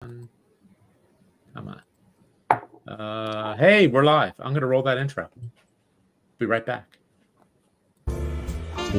Come on. Hey, we're live. I'm going to roll that intro. Be right back.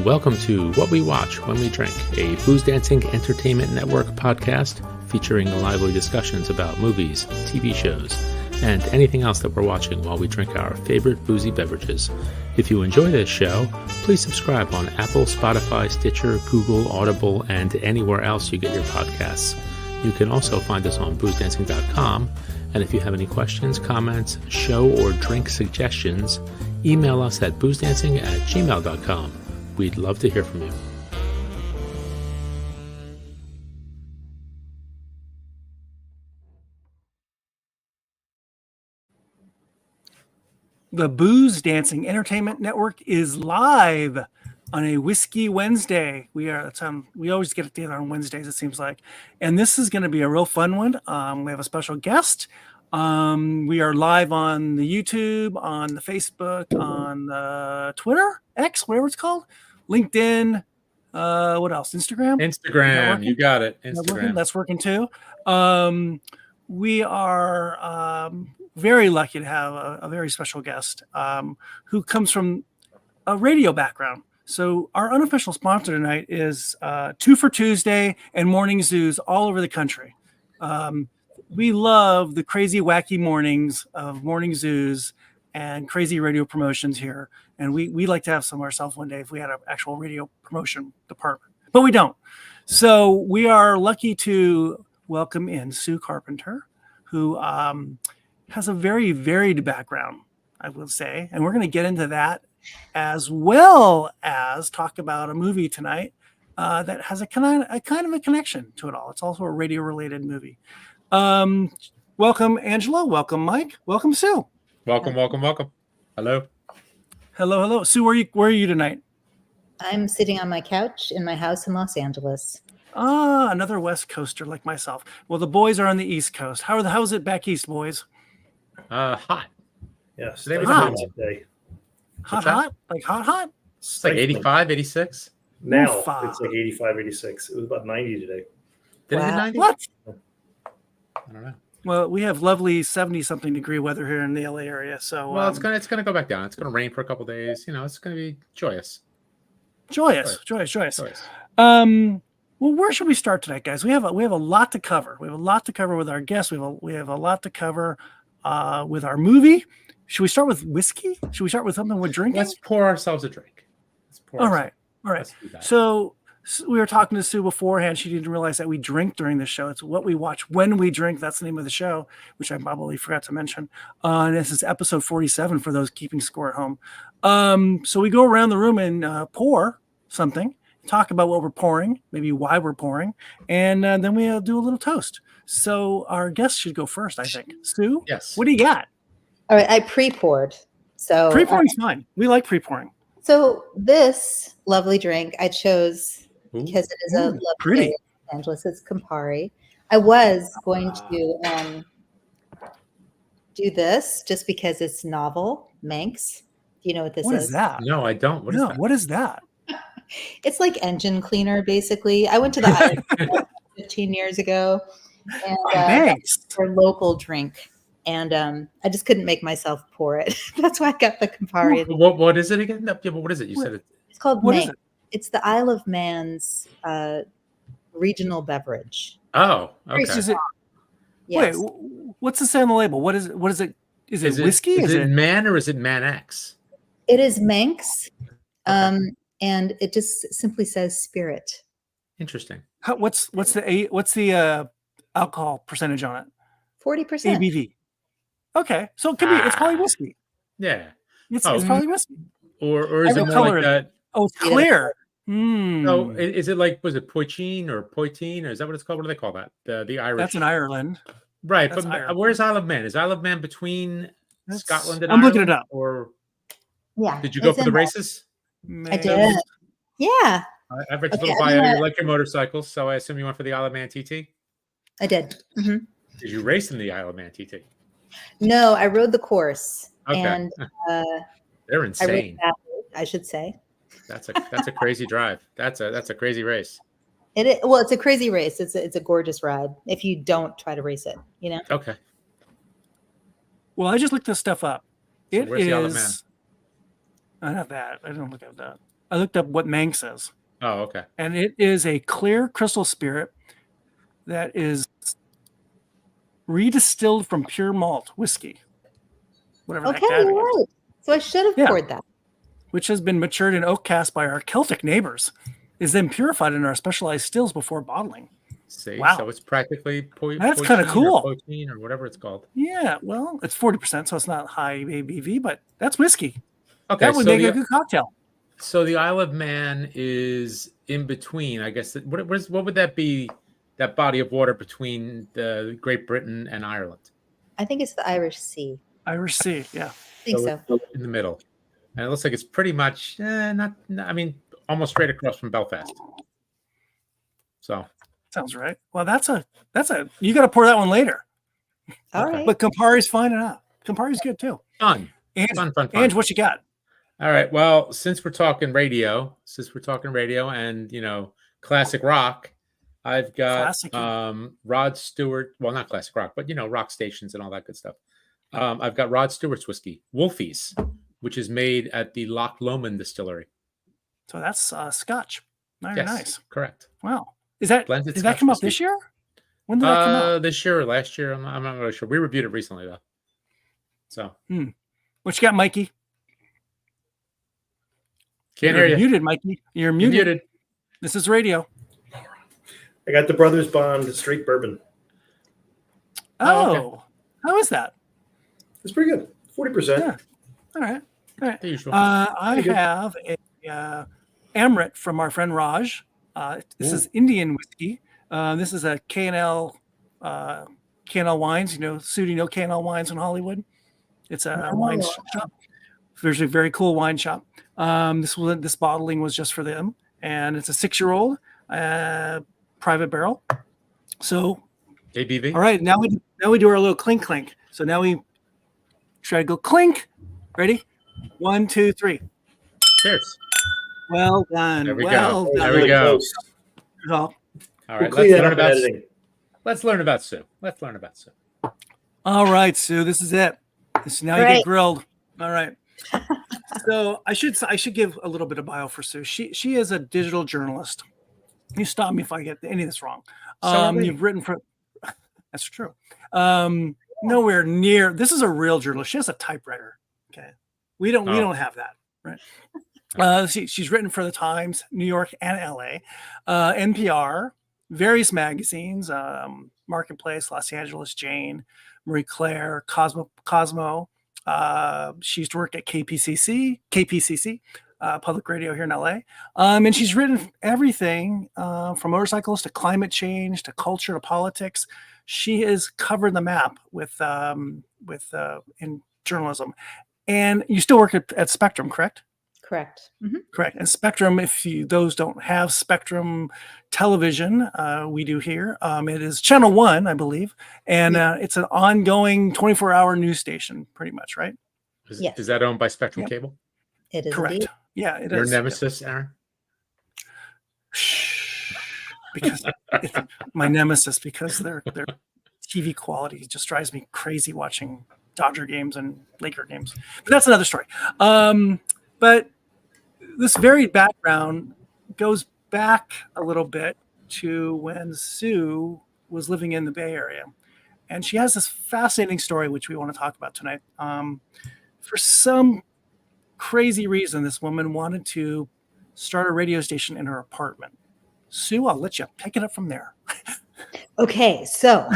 Welcome to What We Watch When We Drink, a Booze Dancing Entertainment Network podcast featuring lively discussions about movies, TV shows, and anything else that we're watching while we drink our favorite boozy beverages. If you enjoy this show, please subscribe on Apple, Spotify, Stitcher, Google, Audible, and anywhere else you get your podcasts. You can also find us on boozdancing.com, and if you have any questions, comments, show or drink suggestions, email us at boozdancing@gmail.com. We'd love to hear from you. The Booze Dancing Entertainment Network is live on a Whiskey Wednesday. We always get together on Wednesdays, it seems like. And this is going to be a real fun one. We have a special guest. We are live on the YouTube, on the Facebook, on the Twitter, X, whatever it's called, LinkedIn. What else? Instagram? Instagram, you got it. Instagram. That's working too. We are very lucky to have a very special guest who comes from a radio background. So our unofficial sponsor tonight is 2 for Tuesday and morning zoos all over the country. We love the crazy, wacky mornings of morning zoos and crazy radio promotions here. And we like to have some ourselves one day if we had an actual radio promotion department, but we don't. So we are lucky to welcome in Sue Carpenter, who has a very varied background, I will say. And we're going to get into that as well as talk about a movie tonight that has a kind of a connection to it all. It's also a radio-related movie. Welcome, Angela. Welcome, Mike. Welcome, Sue. Welcome. Hello. Sue, where are you tonight? I'm sitting on my couch in my house in Los Angeles. Another West Coaster like myself. Well, the boys are on the East Coast. How's it back east, boys? Hot. Yes. Today was hot. a hot day. Hot? Like hot? It's like 85, 86. Now Oof-a. it's like 85, 86. It was about 90 today. Did it hit Wow. 90? What? I don't know. Well, we have lovely 70-something degree weather here in the LA area. So Well, it's gonna go back down. It's gonna rain for a couple days. You know, it's gonna be joyous. joyous. Well, where should we start tonight, guys? We have a lot to cover. We have a lot to cover with our guests. We have a lot to cover with our movie. Should we start with whiskey? Should we start with something we're drinking? Let's pour ourselves a drink. All right. Let's do that. So we were talking to Sue beforehand. She didn't realize that we drink during the show. It's What We Watch When We Drink. That's the name of the show, which I probably forgot to mention. And this is episode 47 for those keeping score at home. So we go around the room and pour something, talk about what we're pouring, maybe why we're pouring, and then we do a little toast. So our guest should go first, I think. Sue? Yes. What do you got? All right, I pre-poured. So Pre-pouring's fine. We like pre-pouring. So this lovely drink I chose because it is a lovely pretty. day in Los Angeles. It's Campari. I was going to do this just because it's novel. Manx. Do you know what this What is that? No, I don't. What is that? What is that? It's like engine cleaner, basically. I went to the island 15 years ago, and Thanks. that's our local drink. And I just couldn't make myself pour it. That's why I got the Campari. What is it again? Yeah, but what is it? You said it. It's called What is Manx. it? It's the Isle of Man's regional beverage. Oh, okay. Is it, Yes. Wait, what's the say on the label? What is it? What is it? Is it whiskey? Is it Man or is it Man X? It is Manx, and it just simply says spirit. Interesting. What's the alcohol percentage on it? 40%. ABV. Okay, so it could be. It's probably whiskey. Yeah. It's Oh. probably whiskey. Or is What it more color like is that? Oh, it's clear. Hmm. No, is it like, was it Poitín or Poitín, or is that what it's called? What do they call that? The Irish. That's in Ireland. Right, that's but Ireland. where's Isle of Man? Is Isle of Man between Scotland and I'm Ireland? looking it up. Or Yeah. did you go it's for the in there. races? I did. Yeah, I've read your Okay, little I'm bio. gonna- You like your motorcycles, so I assume you went for the Isle of Man TT. I did. hmm Did you race in the Isle of Man TT? No, I rode the course, Okay. and They're I rode insane. that, I should say. That's a crazy drive. That's a crazy race. Well, it's a crazy race. It's a gorgeous ride if you don't try to race it, you know? Okay. Well, I just looked this stuff up. So It where's the Isle of is. Not that. I didn't look at that. I looked up what Manx is, Oh, okay. and it is a clear crystal spirit that is redistilled from pure malt whiskey, whatever Okay, the heck that you're is, right. So I should have Yeah. poured that. which has been matured in oak cask by our Celtic neighbors, is then purified in our specialized stills before bottling. See, Wow. so it's practically That's kinda cool. poteen or whatever it's called. Yeah, well, it's 40%, so it's not high ABV, but that's whiskey. Okay, That would make a good cocktail. so the Isle of Man is in between, I guess. What would that be? That body of water between the Great Britain and Ireland, I think it's the Irish Sea. Irish Sea, yeah. I think so. it's in the middle, and it looks like it's pretty much not. I mean, almost straight across from Belfast. So Sounds right. Well, that's a you got to pour that one later. All Okay. right. But Campari's fine enough. Campari's good too. fun, Ange, fun. Ange, what you got? All right. Well, since we're talking radio, and classic rock, I've got Classic. Rod Stewart. Well, not classic rock, but rock stations and all that good stuff. I've got Rod Stewart's whiskey, Wolfie's, which is made at the Loch Lomond distillery. So that's Scotch. Very Yes, nice. correct. Wow. Did that Blended come Scotch out this year? When did that come out? This year or last year? I'm not really sure. We reviewed it recently though. So What you got, Mikey? can't You're hear you. muted, Mikey. You're You're muted. muted. This is radio. I got the Brothers Bond straight bourbon. Oh, Oh, okay. How is that? It's pretty good. 40%. Yeah. All right. The usual. I Pretty good. have a Amrit from our friend Raj. This is Indian whiskey. This is a K&L wines. Sudi, K&L wines in Hollywood. It's a wine shop. There's a very cool wine shop. This bottling was just for them, and it's a 6-year-old private barrel. So, ABV. all right, now we do our little clink clink. So now we try to go clink. Ready? 1, 2, 3. Cheers. Well done. There we well go. done. There we go. Close. Well, All We'll right. clean that up in editing. Let's learn about Sue. all right, Sue. This is it. Now you Great. get grilled. All right. So I should give a little bit of bio for Sue. She is a digital journalist. You stop me if I get any of this wrong. So are we. You've written for. That's true. Nowhere near. This is a real journalist. She has a typewriter. Okay, we don't have that, right? She's written for the Times, New York, and LA, NPR, various magazines, Marketplace, Los Angeles, Jane, Marie Claire, Cosmo. She used to work at KPCC, public radio here in LA. And she's written everything from motorcycles to climate change to culture to politics. She has covered the map with in journalism. And you still work at Spectrum, correct? Correct. Mm-hmm. Correct. And Spectrum, those don't have Spectrum television, we do here. It is Channel 1, I believe. And it's an ongoing 24-hour news station, pretty much, right? Yes. Is that owned by Spectrum Yep. Cable? It is Correct. indeed. Yeah, it Your is. nemesis, Aaron? Shh. Because my nemesis, because their TV quality just drives me crazy watching Dodger games and Laker games. But that's another story. But this varied background goes back a little bit to when Sue was living in the Bay Area. And she has this fascinating story, which we want to talk about tonight. For some crazy reason, this woman wanted to start a radio station in her apartment. Sue, I'll let you pick it up from there. Okay, so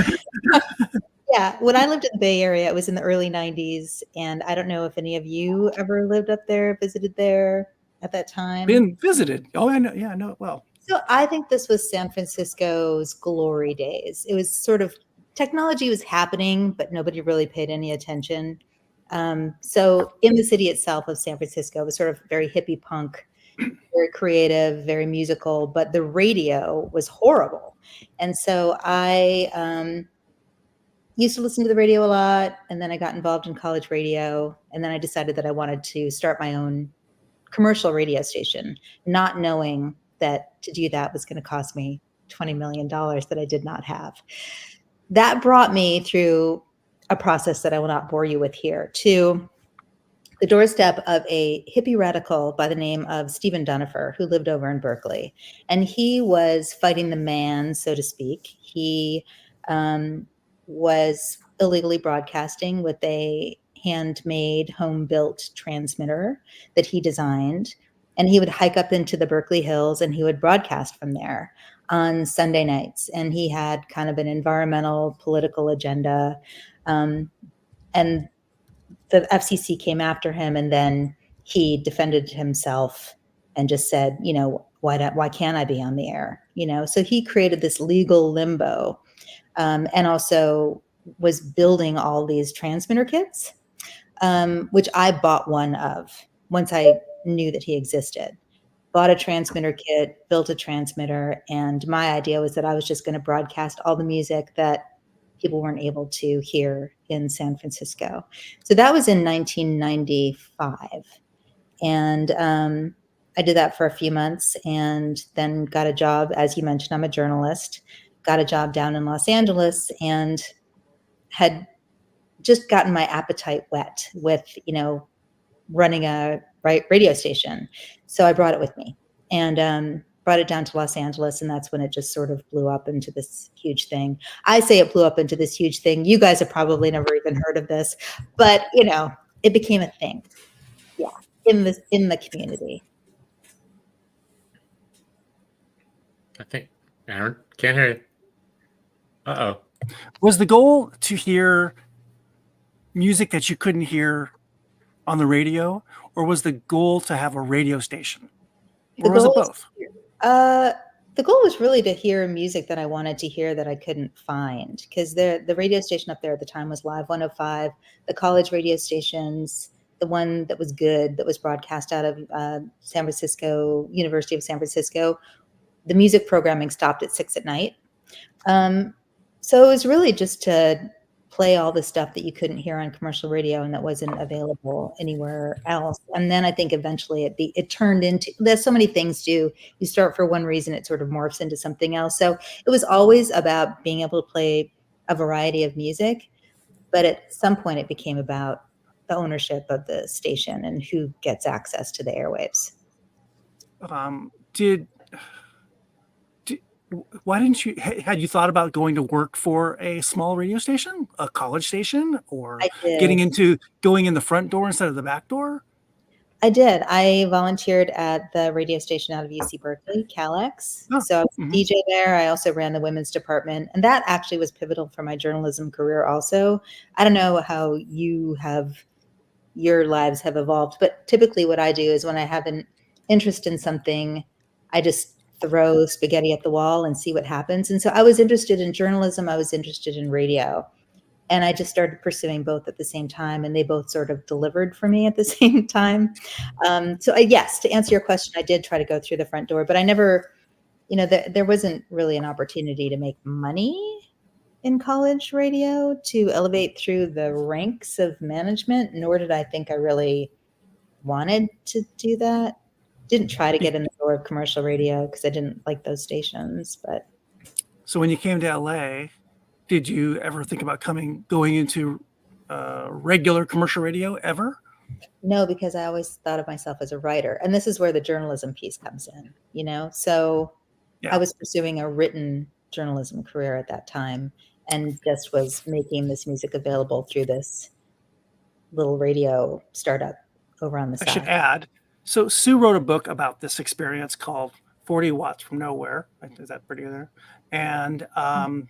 yeah, when I lived in the Bay Area, it was in the early 90s. And I don't know if any of you ever lived up there, visited there at that time. Been visited. Oh, I know. Yeah, I know it well. So I think this was San Francisco's glory days. It was sort of technology was happening, but nobody really paid any attention. So in the city itself of San Francisco, it was sort of very hippie punk, very creative, very musical, but the radio was horrible. And so I used to listen to the radio a lot, and then I got involved in college radio, and then I decided that I wanted to start my own commercial radio station, not knowing that to do that was going to cost me $20 million that I did not have. That brought me through a process that I will not bore you with here to the doorstep of a hippie radical by the name of Stephen Dunifer, who lived over in Berkeley. And he was fighting the man, so to speak. He was illegally broadcasting with a handmade, home-built transmitter that he designed. And he would hike up into the Berkeley Hills and he would broadcast from there on Sunday nights. And he had kind of an environmental, political agenda. And the FCC came after him, and then he defended himself and just said, why can't I be on the air? So he created this legal limbo, and also was building all these transmitter kits, which I bought one of once I knew that he existed. Bought a transmitter kit, built a transmitter, and my idea was that I was just going to broadcast all the music that people weren't able to hear in San Francisco. So that was in 1995. And I did that for a few months and then got a job. As you mentioned, I'm a journalist, got a job down in Los Angeles and had just gotten my appetite wet with, running a radio station. So I brought it with me and brought it down to Los Angeles, and that's when it just sort of blew up into this huge thing. I say it blew up into this huge thing. You guys have probably never even heard of this, but it became a thing. Yeah, in the community. I think Aaron can't hear you. Uh-oh. Was the goal to hear music that you couldn't hear on the radio, or was the goal to have a radio station? Or was it both? The goal was really to hear music that I wanted to hear that I couldn't find, because the radio station up there at the time was Live 105. The college radio stations, the one that was good, that was broadcast out of San Francisco, University of San Francisco, the music programming stopped at 6 at night. So it was really just to play all the stuff that you couldn't hear on commercial radio and that wasn't available anywhere else. And then I think eventually it turned into, there's so many things you start for one reason, it sort of morphs into something else. So it was always about being able to play a variety of music, but at some point it became about the ownership of the station and who gets access to the airwaves. Why didn't you, had you thought about going to work for a small radio station, a college station, or going in the front door instead of the back door? I did. I volunteered at the radio station out of UC Berkeley, CalX. Oh, so I was a DJ there. I also ran the women's department, and that actually was pivotal for my journalism career also. I don't know how your lives have evolved, but typically what I do is when I have an interest in something, I just throw spaghetti at the wall and see what happens. And so I was interested in journalism. I was interested in radio. And I just started pursuing both at the same time. And they both sort of delivered for me at the same time. Yes, to answer your question, I did try to go through the front door, but I never, there wasn't really an opportunity to make money in college radio to elevate through the ranks of management, nor did I think I really wanted to do that. Didn't try to get in the door of commercial radio because I didn't like those stations. But so when you came to LA, did you ever think about going into regular commercial radio ever? No, because I always thought of myself as a writer, and this is where the journalism piece comes in. So yeah. I was pursuing a written journalism career at that time, and just was making this music available through this little radio startup over on the side. I should add. So Sue wrote a book about this experience called 40 Watts from Nowhere. Is that pretty there? And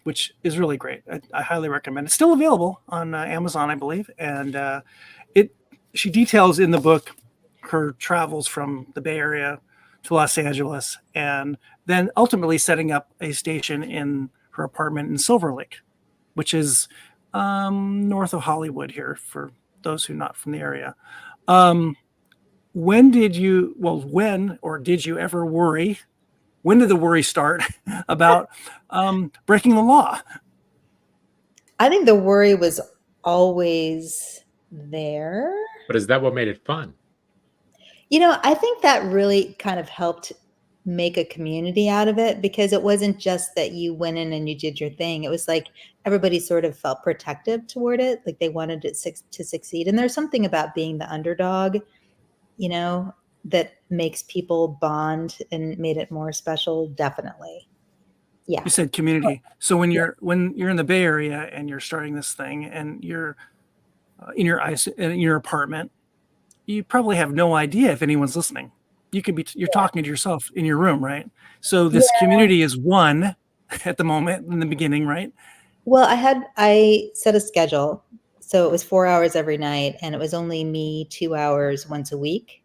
which is really great. I highly recommend it. It's still available on Amazon, I believe. And she details in the book her travels from the Bay Area to Los Angeles, and then ultimately setting up a station in her apartment in Silver Lake, which is north of Hollywood here for those who are not from the area. When did you ever worry? When did the worry start about breaking the law? I think the worry was always there. But is that what made it fun? I think that really kind of helped make a community out of it, because it wasn't just that you went in and you did your thing. It was like everybody sort of felt protective toward it, like they wanted it to succeed. And there's something about being the underdog, you know, that makes people bond and made it more special. Definitely. Yeah. You said community. So when you're in the Bay Area and you're starting this thing and you're in your apartment, you probably have no idea if anyone's listening. You're talking to yourself in your room, right? So this community is one at the moment in the beginning, right? Well, I set a schedule. So it was 4 hours every night, and it was only me 2 hours once a week.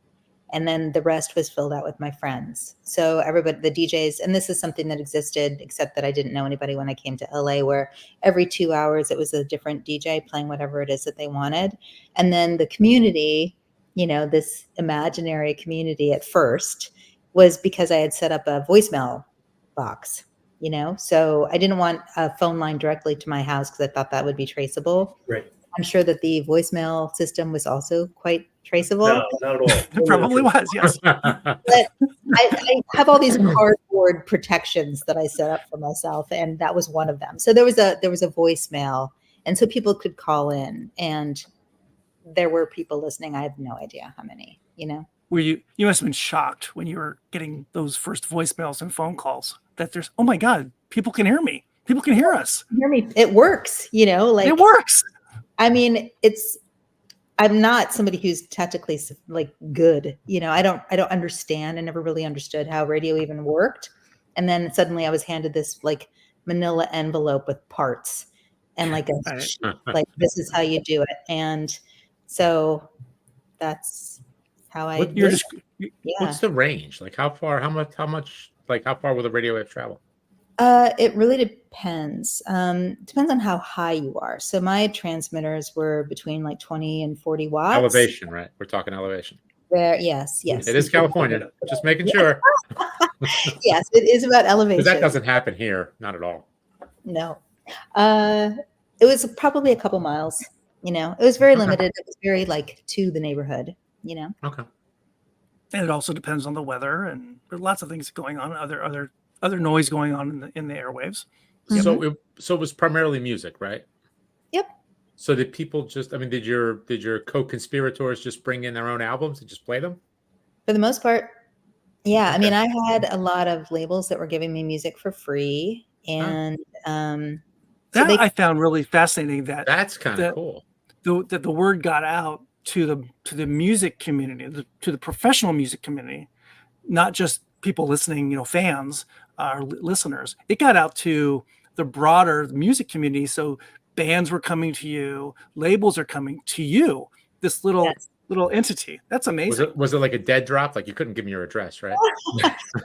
And then the rest was filled out with my friends. So everybody, the DJs, and this is something that existed, except that I didn't know anybody when I came to LA, where every 2 hours it was a different DJ playing whatever it is that they wanted. And then the community, you know, this imaginary community at first was because I had set up a voicemail box, you know, so I didn't want a phone line directly to my house because I thought that would be traceable. Right. I'm sure that the voicemail system was also quite traceable. No, not at all. It probably was, yes. But I have all these cardboard protections that I set up for myself, and that was one of them. So there was a voicemail, and so people could call in, and there were people listening. I have no idea how many, you know. Were you must have been shocked when you were getting those first voicemails and phone calls that there's, oh my God, people can hear me. People can hear us. Hear me. It works, you know, like it works. I mean, I'm not somebody who's technically like good, you know, I don't understand. I never really understood how radio even worked. And then suddenly I was handed this like manila envelope with parts and like like, this is how you do it. And so that's how I What's the range? Like how far will the radio wave travel? It really depends. Depends on how high you are. So my transmitters were between like 20 and 40 watts. Elevation, right? We're talking elevation. Yes. It is California. Just making sure. Yes, it is about elevation. That doesn't happen here. Not at all. No. It was probably a couple miles, you know. It was very limited. It was very like to the neighborhood, you know. Okay. And it also depends on the weather, and there's lots of things going on, other noise going on in the airwaves. So it was primarily music, right? Yep. So did people did your co-conspirators just bring in their own albums and just play them? For the most part. Yeah. Okay. I mean, I had a lot of labels that were giving me music for free. And I found really fascinating that's kind of cool. That the word got out to the music community, to the professional music community, not just people listening, you know, fans or listeners. It got out to the broader music community. So bands were coming to you, labels are coming to you. This little entity. That's amazing. Was it like a dead drop? Like you couldn't give me your address, right?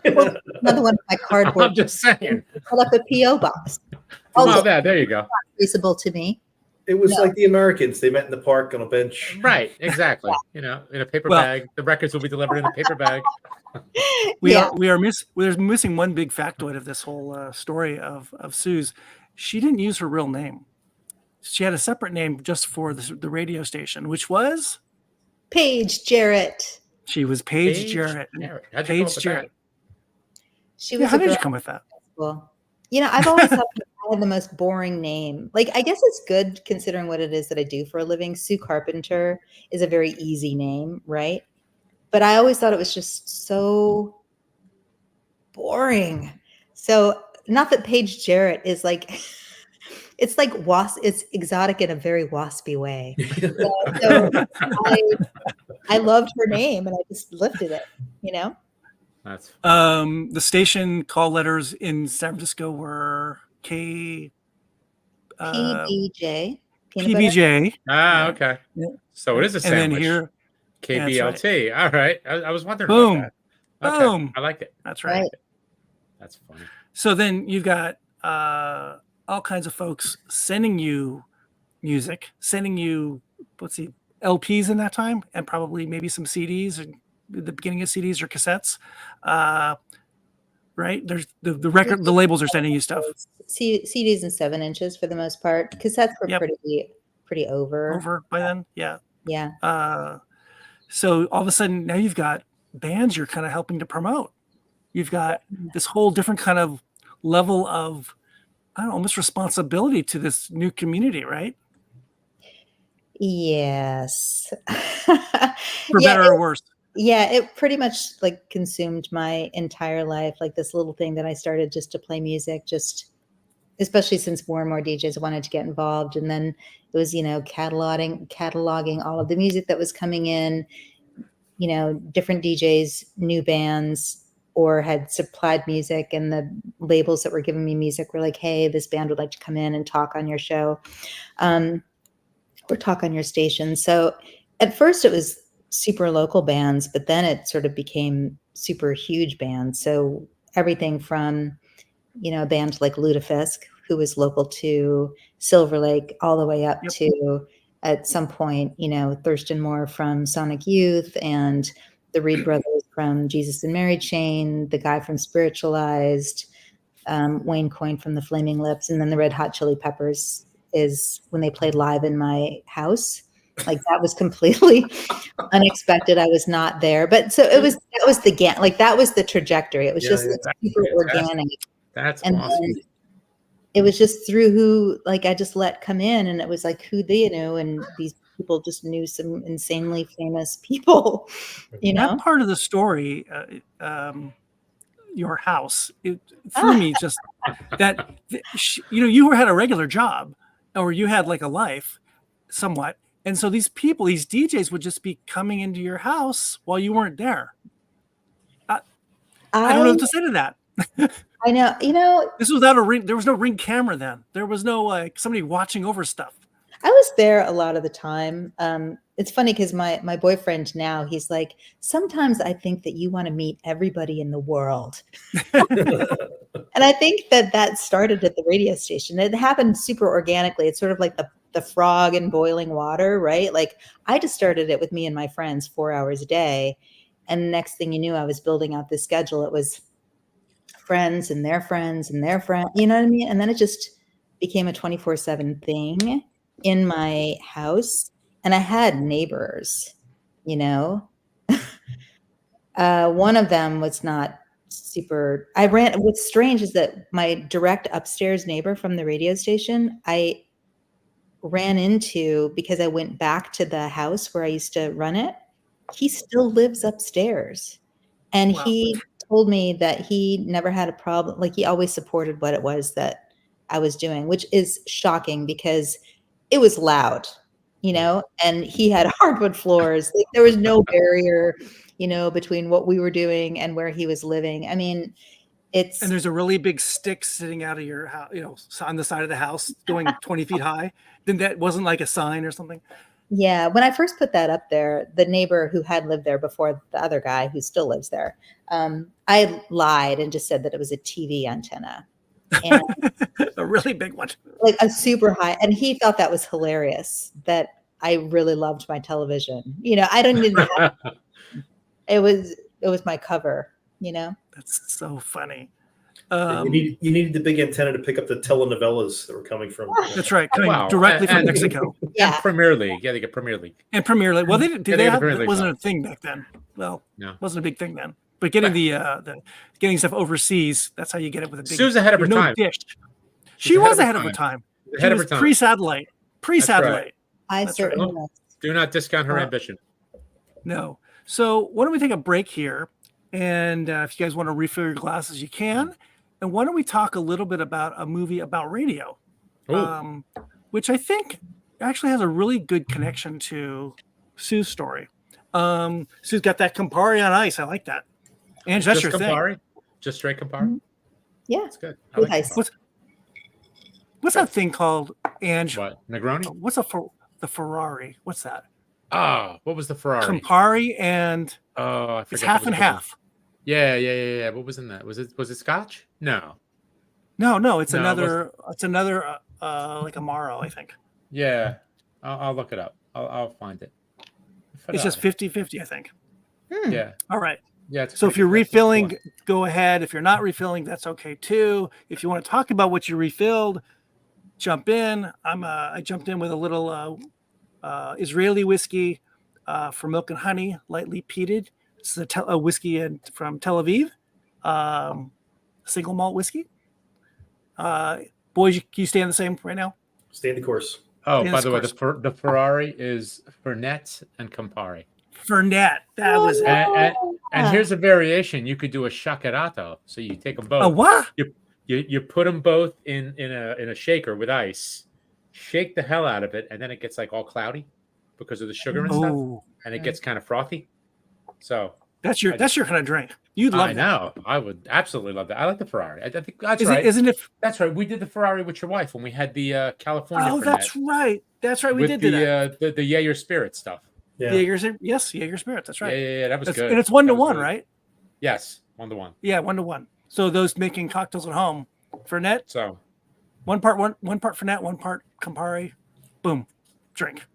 Another one of my cardboard. I'm just saying. Pull up a PO box. Oh, there you go. Traceable to me. It was like the Americans. They met in the park on a bench. Right, exactly. You know, in a paper bag. The records will be delivered in a paper bag. We're missing one big factoid of this whole story of Sue's. She didn't use her real name. She had a separate name just for the radio station, which was Paige Jarrett. She was Paige Jarrett. Paige Jarrett. How did you come with that? Well, you know, I've always thought I had the most boring name. Like, I guess it's good considering what it is that I do for a living. Sue Carpenter is a very easy name, right? But I always thought it was just so boring. So not that Paige Jarrett is like, it's like it's exotic in a very waspy way. So I loved her name and I just lifted it, you know? That's the station call letters in San Francisco were PBJ. PBJ. Okay. Yeah. So it is a sandwich. And then here, KBLT. Right. All right. I was wondering Boom. about that. Okay. Boom. I like it. That's right. That's funny. So then you've got all kinds of folks sending you music, sending you, LPs in that time, and probably maybe some CDs, or the beginning of CDs or cassettes. Right? There's the record, the labels are sending you stuff. CDs and 7 inches for the most part. Cassettes were pretty over by then. Yeah. Yeah. So all of a sudden now you've got bands you're kind of helping to promote. You've got this whole different kind of level of, I don't know, almost responsibility to this new community, right? Yes. For Yeah, better or worse. yeah, it pretty much like consumed my entire life. Like this little thing that I started just to play music, just especially since more and more DJs wanted to get involved. And then it was, cataloging all of the music that was coming in, different DJs, new bands, or had supplied music, and the labels that were giving me music were like, hey, this band would like to come in and talk on your show, or talk on your station. So at first it was super local bands, but then it sort of became super huge bands. So everything from, a band like Ludafisk, who was local to Silver Lake, all the way up Yep. to, at some point, Thurston Moore from Sonic Youth, and the Reed brothers from Jesus and Mary Chain, the guy from Spiritualized, Wayne Coyne from the Flaming Lips, and then the Red Hot Chili Peppers is when they played live in my house. Like that was completely unexpected. I was not there, but so that was that was the trajectory. It was just super organic. That's and awesome. then it was just through who, like, I just let come in, and it was like who they knew, and these people just knew some insanely famous people, That part of the story, your house, it threw me just that, you had a regular job, or you had like a life somewhat. And so these people, these DJs would just be coming into your house while you weren't there. I don't know what to say to that. I know, This was without a ring. There was no ring camera then. There was no like somebody watching over stuff. I was there a lot of the time. It's funny because my boyfriend now, he's like, sometimes I think that you want to meet everybody in the world. And I think that started at the radio station. It happened super organically. It's sort of like the frog in boiling water, right? Like I just started it with me and my friends 4 hours a day. And the next thing you knew, I was building out this schedule. It was friends and their friends and their friends, you know what I mean? And then it just became a 24/7 thing in my house. And I had neighbors, one of them was not super, what's strange is that my direct upstairs neighbor from the radio station, I ran into because I went back to the house where I used to run it. He still lives upstairs. And Wow. he told me that he never had a problem. Like he always supported what it was that I was doing, which is shocking because it was loud, and he had hardwood floors. Like there was no barrier, between what we were doing and where he was living. I mean, And there's a really big stick sitting out of your house, on the side of the house, going 20 feet high. Then that wasn't like a sign or something. Yeah, when I first put that up there, the neighbor who had lived there before the other guy who still lives there, I lied and just said that it was a TV antenna. And A really big one. like a super high, and he thought that was hilarious, that I really loved my television. I don't even have, it was my cover, That's so funny. You needed the big antenna to pick up the telenovelas that were coming from. That's right, coming directly from Mexico. Yeah. And Premier League. Yeah, they get Premier League. And Premier League. Well, they did. Yeah, They they have, Premier it League wasn't now. a thing back then. Well, No. it wasn't a big thing then. But getting getting stuff overseas, that's how you get it with a big. Sue's ahead of her no time. dish. She was ahead of her time. Ahead of her time. Pre-satellite. Pre-satellite. I That's certainly was. Do not discount her ambition. No. So why don't we take a break here? And if you guys want to refill your glasses, you can. And why don't we talk a little bit about a movie about radio, which I think actually has a really good connection to Sue's story. Sue's got that Campari on ice. I like that. Ange, that's Just your Campari? thing. Just straight Campari? Yeah. That's good. I With like ice. What's that thing called, Ange? What? Negroni? What's the Ferrari? What's that? Oh, what was the Ferrari? Campari and Oh, I forget. it's half and half. Yeah. What was in that? Was it Scotch? No. No, it's No, it another. It's another like Amaro, I think. Yeah. I'll look it up. I'll find it. It's just 50-50, I think. Yeah. All right. Yeah. It's So if you're pretty good. refilling, go ahead. If you're not refilling, that's okay too. If you want to talk about what you refilled, jump in. I jumped in with a little Israeli whiskey for milk and honey, lightly peated. This is a whiskey from Tel Aviv. single malt whiskey. Boys, you staying the same right now? Stay the course. Oh, Yes, by of the way, course. the Ferrari is Fernet and Campari. Fernet. That was it. And here's a variation. You could do a shakerato. So you take them both. A what? You put them both in a shaker with ice, shake the hell out of it, and then it gets like all cloudy because of the sugar and stuff, Oh, and it gets kind of frothy. So that's your kind of drink. You'd love I that. know. I would absolutely love that. I like the Ferrari. I think that's Is right. Isn't it? That's right. We did the Ferrari with your wife when we had the California. Oh, Fernet that's right. That's right. We with did do that. the Jaeger Spirit stuff. Yeah. Jaeger Spirit. That's right. Yeah, that was good. And it's 1 to That was 1, good. right? Yes, 1-1. Yeah, 1 to 1. So those making cocktails at home, Fernet, So one part Fernet, 1 part Campari, boom, drink.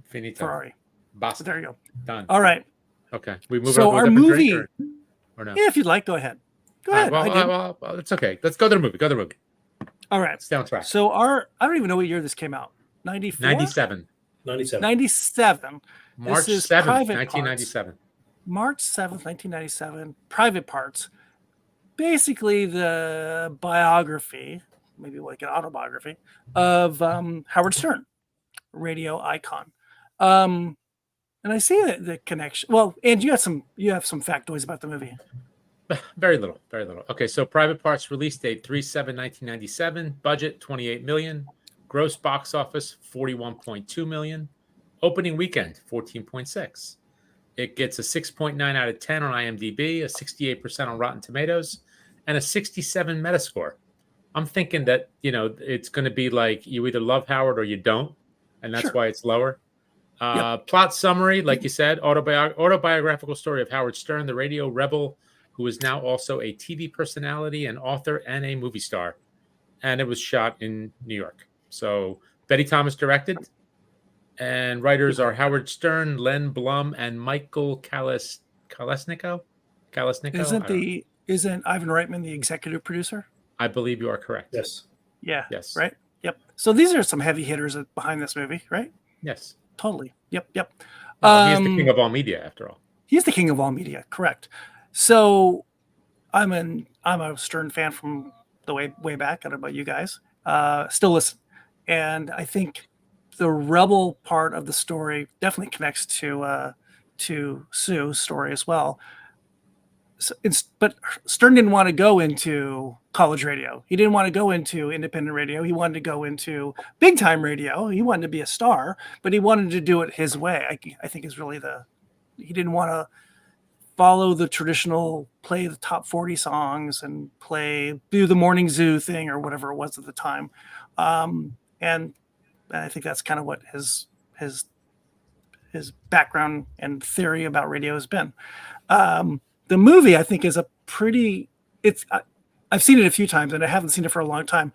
finito. Ferrari. Basta. There you go. Done. All right. Okay. We move So on to a our different movie, drink, or no? yeah, if you'd like, go ahead. Go ahead. I did. Well, it's okay. Let's go to the movie. All right. Stay on track. So I don't even know what year this came out. 94? 97. 97. 97. March This is 7th, Private 1997. March 7th, 1997. Private Parts. Basically the biography, maybe like an autobiography, of Howard Stern, radio icon. And I see the connection. Well, and you have some factoids about the movie. Very little. Okay, so Private Parts release date 3/7/1997, budget $28 million, gross box office $41.2 million, opening weekend 14.6. It gets a 6.9 out of 10 on IMDb, a 68% on Rotten Tomatoes, and a 67 Metascore. I'm thinking that, it's going to be like you either love Howard or you don't, and that's Sure. why it's lower. Yep. Plot summary, like you said, autobiographical story of Howard Stern, the radio rebel, who is now also a TV personality, an author, and a movie star. And it was shot in New York. So Betty Thomas directed, and writers are Howard Stern, Len Blum, and Michael Kalesniko. Isn't Ivan Reitman the executive producer? I believe you are correct. Yes. Yeah. Yes. Right. Yep. So these are some heavy hitters behind this movie, right? Yes. Totally. Yep. He is the king of all media, after all. He's the king of all media. Correct. So I'm a Stern fan from the way back. I don't know about you guys. Still listen, and I think the rebel part of the story definitely connects to Sue's story as well. So but Stern didn't want to go into college radio. He didn't want to go into independent radio. He wanted to go into big time radio. He wanted to be a star, but he wanted to do it his way. I think is really he didn't want to follow the traditional play the top 40 songs and do the morning zoo thing or whatever it was at the time. And I think that's kind of what his background and theory about radio has been. The movie, I think, is I've seen it a few times and I haven't seen it for a long time.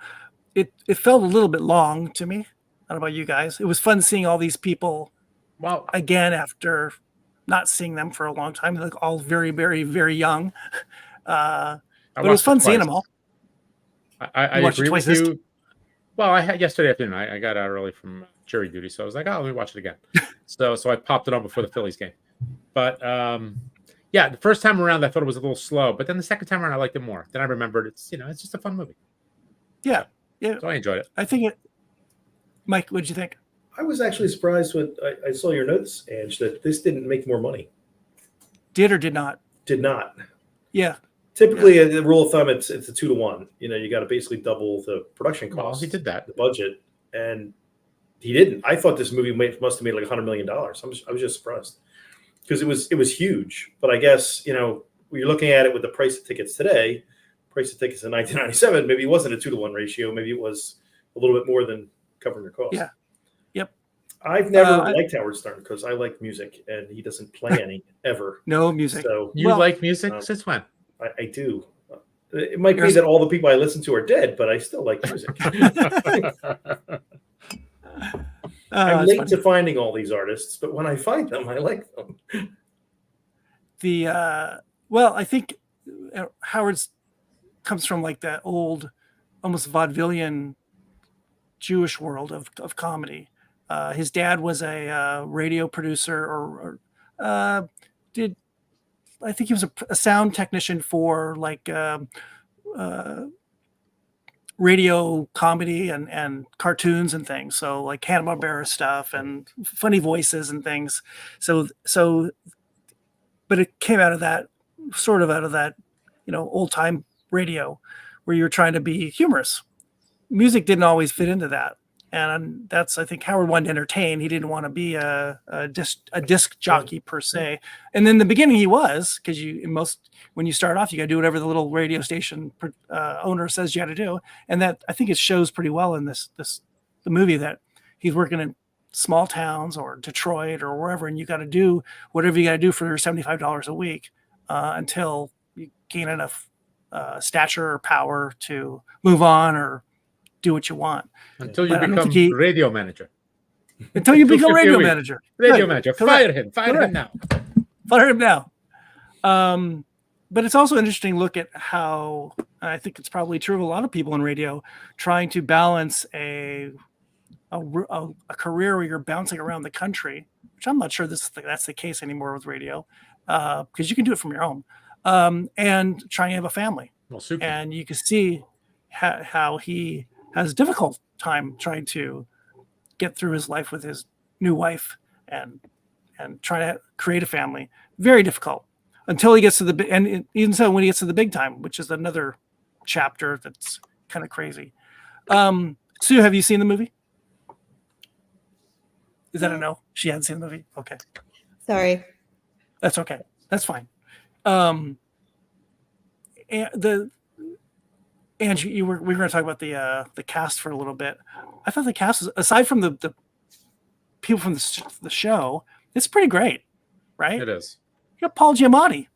It felt a little bit long to me. I don't know about you guys. It was fun seeing all these people again after not seeing them for a long time. They're like all very, very, very young. But it was fun seeing them all. I agree with you. Well, I had yesterday afternoon. I got out early from jury duty, so I was like, "Oh, let me watch it again." so I popped it on before the Phillies game. But yeah, the first time around, I thought it was a little slow, but then the second time around, I liked it more. Then I remembered it's just a fun movie. Yeah. So I enjoyed it. I think Mike, what did you think? I was actually surprised when I saw your notes, Ange, that this didn't make more money. Did or did not? Did not. Yeah. Typically, the rule of thumb, it's a 2 to 1. You got to basically double the production cost. Well, he did that. The budget, and he didn't. I thought this movie must have made like $100 million. I was just surprised because it was huge. But I guess when you're looking at it with the price of tickets today, price of tickets in 1997, maybe it wasn't a 2 to 1 ratio. Maybe it was a little bit more than covering your costs. Yeah. Yep. I've never liked Howard Stern because I like music and he doesn't play any ever. No music. So You like music? Since when? I do. It might be that all the people I listen to are dead, but I still like music. I'm late to finding all these artists, but when I find them, I like them. I think Howard's comes from like that old, almost vaudevillian Jewish world of comedy. His dad was a radio producer, or did I think he was a sound technician for like radio comedy and cartoons and things. So like Hanna-Barbera stuff and funny voices and things. So, but it came out of that, old time radio where you're trying to be humorous. Music didn't always fit into that. And that's, I think Howard wanted to entertain. He didn't want to be a disc jockey per se. And in the beginning he was, because when you start off, you got to do whatever the little radio station owner says you got to do. And that, I think it shows pretty well in the movie that he's working in small towns or Detroit or wherever, and you got to do whatever you got to do for $75 a week until you gain enough stature or power to move on or do what you want. Until you become radio manager. Until you become radio manager. Radio manager. Fire him. Fire him now. Fire him now. But it's also an interesting look at how, I think it's probably true of a lot of people in radio, trying to balance a career where you're bouncing around the country, which I'm not sure that's the case anymore with radio, because you can do it from your home, and trying to have a family. Well, super. And you can see how he has a difficult time trying to get through his life with his new wife and try to create a family. Very difficult until he gets to and even so when he gets to the big time, which is another chapter that's kind of crazy. Sue, have you seen the movie? Is that a no? She hadn't seen the movie? Okay. Sorry. That's okay. That's fine. Angie, we were going to talk about the cast for a little bit. I thought the cast, aside from the people from the show, it's pretty great, right? It is. You got Paul Giamatti.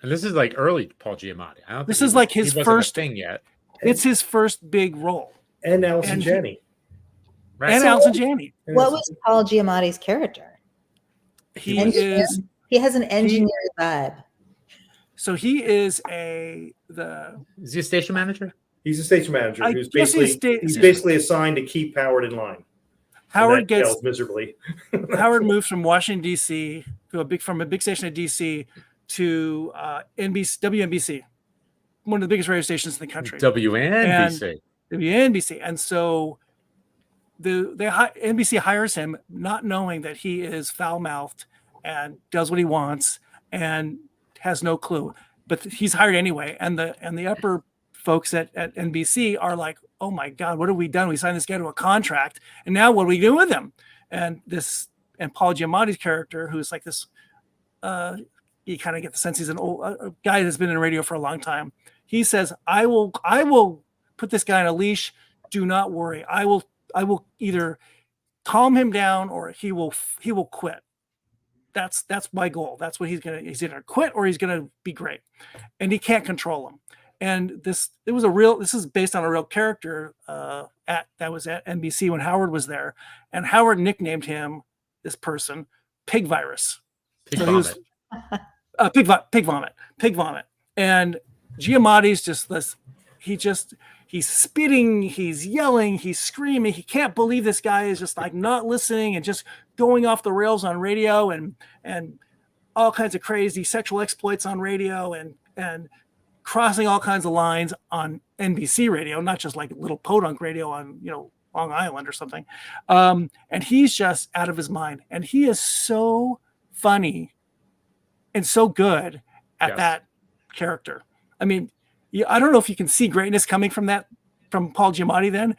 And this is like early Paul Giamatti. I don't think this is like his first thing yet. It's his first big role. And Allison Janney. Right. And Allison Janney. What was Paul Giamatti's character? He has an engineer vibe. So he is Is he a station manager? He's a station manager who's basically assigned to keep Howard in line. Howard fails miserably. Howard moves from Washington D.C. from a big station at D.C. to WNBC, one of the biggest radio stations in the country. WNBC, and so NBC hires him, not knowing that he is foul-mouthed and does what he wants and has no clue, but he's hired anyway. And the upper folks at NBC are like, oh my God, what have we done? We signed this guy to a contract, and now what do we do with him? And Paul Giamatti's character, who's like this, you kind of get the sense he's an old guy that's been in radio for a long time. He says, I will put this guy on a leash. Do not worry. I will either calm him down or he will quit. That's my goal. That's what he's either quit or he's gonna be great, and he can't control him. And this is based on a real character that was at NBC when Howard was there, and Howard nicknamed him, this person, Pig Virus. Pig Vomit. And Giamatti's just this. He's spitting, he's yelling, he's screaming. He can't believe this guy is just like not listening and just going off the rails on radio and all kinds of crazy sexual exploits on radio and crossing all kinds of lines on NBC radio, not just like little podunk radio on, Long Island or something. And he's just out of his mind. And he is so funny and so good at that character. I mean, I don't know if you can see greatness coming from Paul Giamatti then,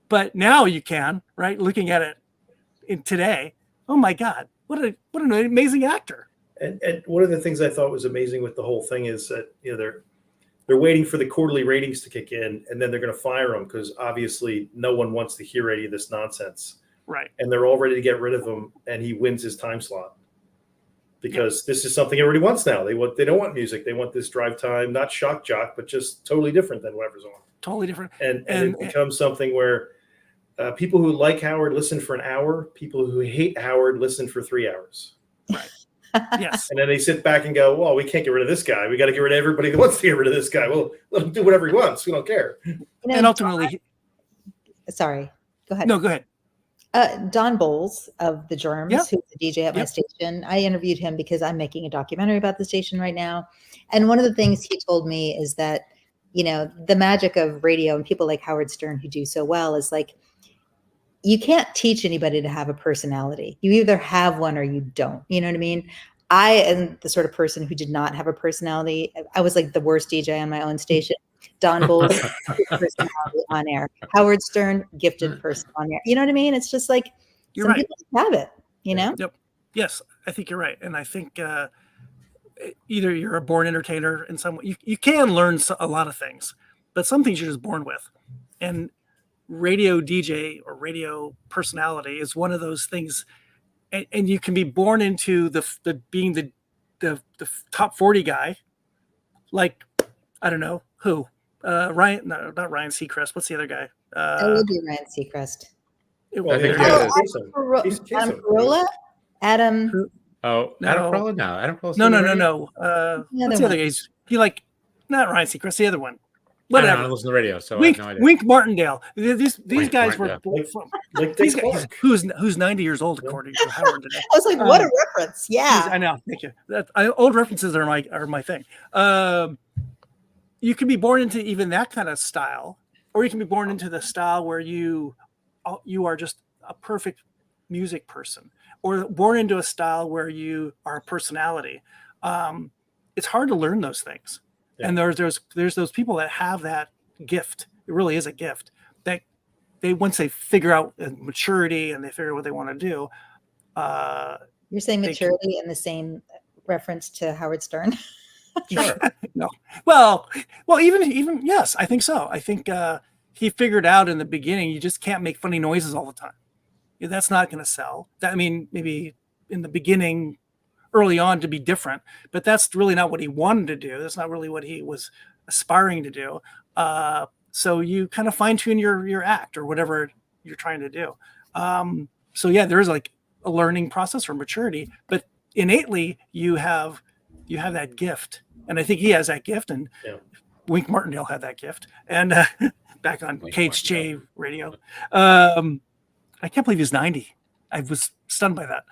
but now you can, right? Looking at it today, oh my God, what an amazing actor! And one of the things I thought was amazing with the whole thing is that they're waiting for the quarterly ratings to kick in, and then they're going to fire him because obviously no one wants to hear any of this nonsense, right? And they're all ready to get rid of him, and he wins his time slot. Because this is something everybody wants now. They don't want music. They want this drive time, not shock jock, but just totally different than whatever's on. Totally different. And it becomes something where people who like Howard listen for an hour. People who hate Howard listen for 3 hours. Right. Yes. And then they sit back and go, well, we can't get rid of this guy. We got to get rid of everybody who wants to get rid of this guy. Well, let him do whatever he wants. We don't care. And ultimately. Sorry. Go ahead. No, go ahead. Don Bowles of the Germs, Yep. who's the DJ at my Yep. station. I interviewed him because I'm making a documentary about the station right now. And one of the things he told me is that, the magic of radio and people like Howard Stern who do so well is like, you can't teach anybody to have a personality. You either have one or you don't. You know what I mean? I am the sort of person who did not have a personality. I was like the worst DJ on my own station. Don Bowles, personality on air. Howard Stern, gifted person on air. You know what I mean? It's just like You're some right. people have it, Yep. Yes, I think you're right. And I think either you're a born entertainer in some way. You can learn a lot of things, but some things you're just born with. And radio DJ or radio personality is one of those things. And you can be born into the being the top 40 guy, like, I don't know who, Ryan, no, not Ryan Seacrest. What's the other guy? It would be Ryan Seacrest. Well, I think Adam Adam Carolla? Adam. Oh, No. Adam Carolla? No, Adam Carolla's No. still radio? What's the other guy? He like, not Ryan Seacrest, the other one. I don't know, I Whatever. don't listen to the radio, so Wink, I have no idea. Wink Martindale. These Wink guys Martindale. were Like these Dick guys, Clark. who's 90 years old according to Howard today. I was like, what a reference. Yeah. I know. Thank you. Old references are my thing. You can be born into even that kind of style, or you can be born into the style where you are just a perfect music person, or born into a style where you are a personality. It's hard to learn those things. Yeah. And there's those people that have that gift. It really is a gift that they, once they figure out maturity and they figure out what they want to do. You're saying maturity in the same reference to Howard Stern? Sure. No. Well, even yes, I think so. I think he figured out in the beginning you just can't make funny noises all the time. That's not going to sell. Maybe in the beginning, early on, to be different, but that's really not what he wanted to do. That's not really what he was aspiring to do. So you kind of fine tune your act or whatever you're trying to do. So yeah, there is like a learning process or maturity, but innately you have that gift. And I think he has that gift, and Wink Martindale had that gift. And back on KHJ radio, I can't believe he's 90. I was stunned by that.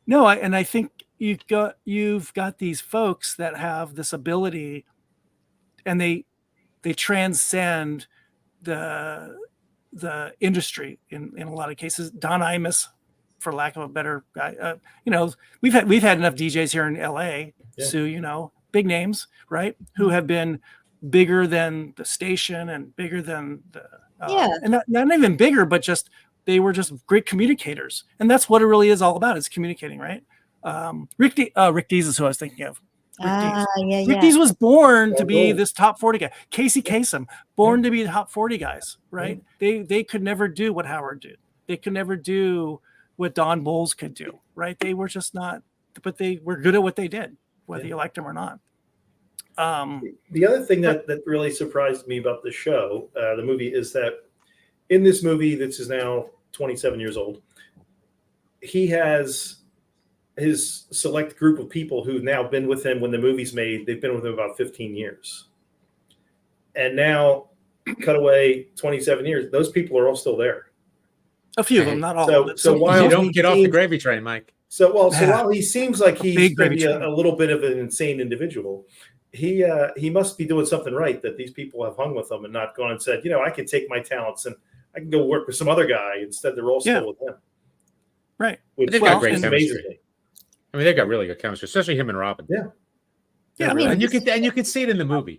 No, I think you've got these folks that have this ability, and they transcend the industry in a lot of cases. Don Imus, for lack of a better guy, we've had enough DJs here in LA. Yeah. So, big names, right? Who have been bigger than the station and bigger than the, and not even bigger, but they were just great communicators. And that's what it really is all about. It's communicating, right? Rick Dees is who I was thinking of. Rick Dees was born to be this top 40 guy. Casey Kasem, born to be top 40 guys, right? They could never do what Howard did. They could never do what Don Bowles could do, right? They were just not, but they were good at what they did, whether you liked them or not. The other thing that really surprised me about the show, the movie, is that in this movie, this is now 27 years old, he has his select group of people who've now been with him when the movie's made. They've been with him about 15 years. And now, cut away 27 years, those people are all still there. A few of them, not all. So while you don't get off the gravy train, Mike. So while he seems like he's maybe a little bit of an insane individual, he must be doing something right, that these people have hung with him and not gone and said, I can take my talents and I can go work with some other guy. Instead, they're all still with him. Right. They've got great chemistry. I mean, they've got really good chemistry, especially him and Robin. Yeah. Yeah. I mean, and you can see it in the movie.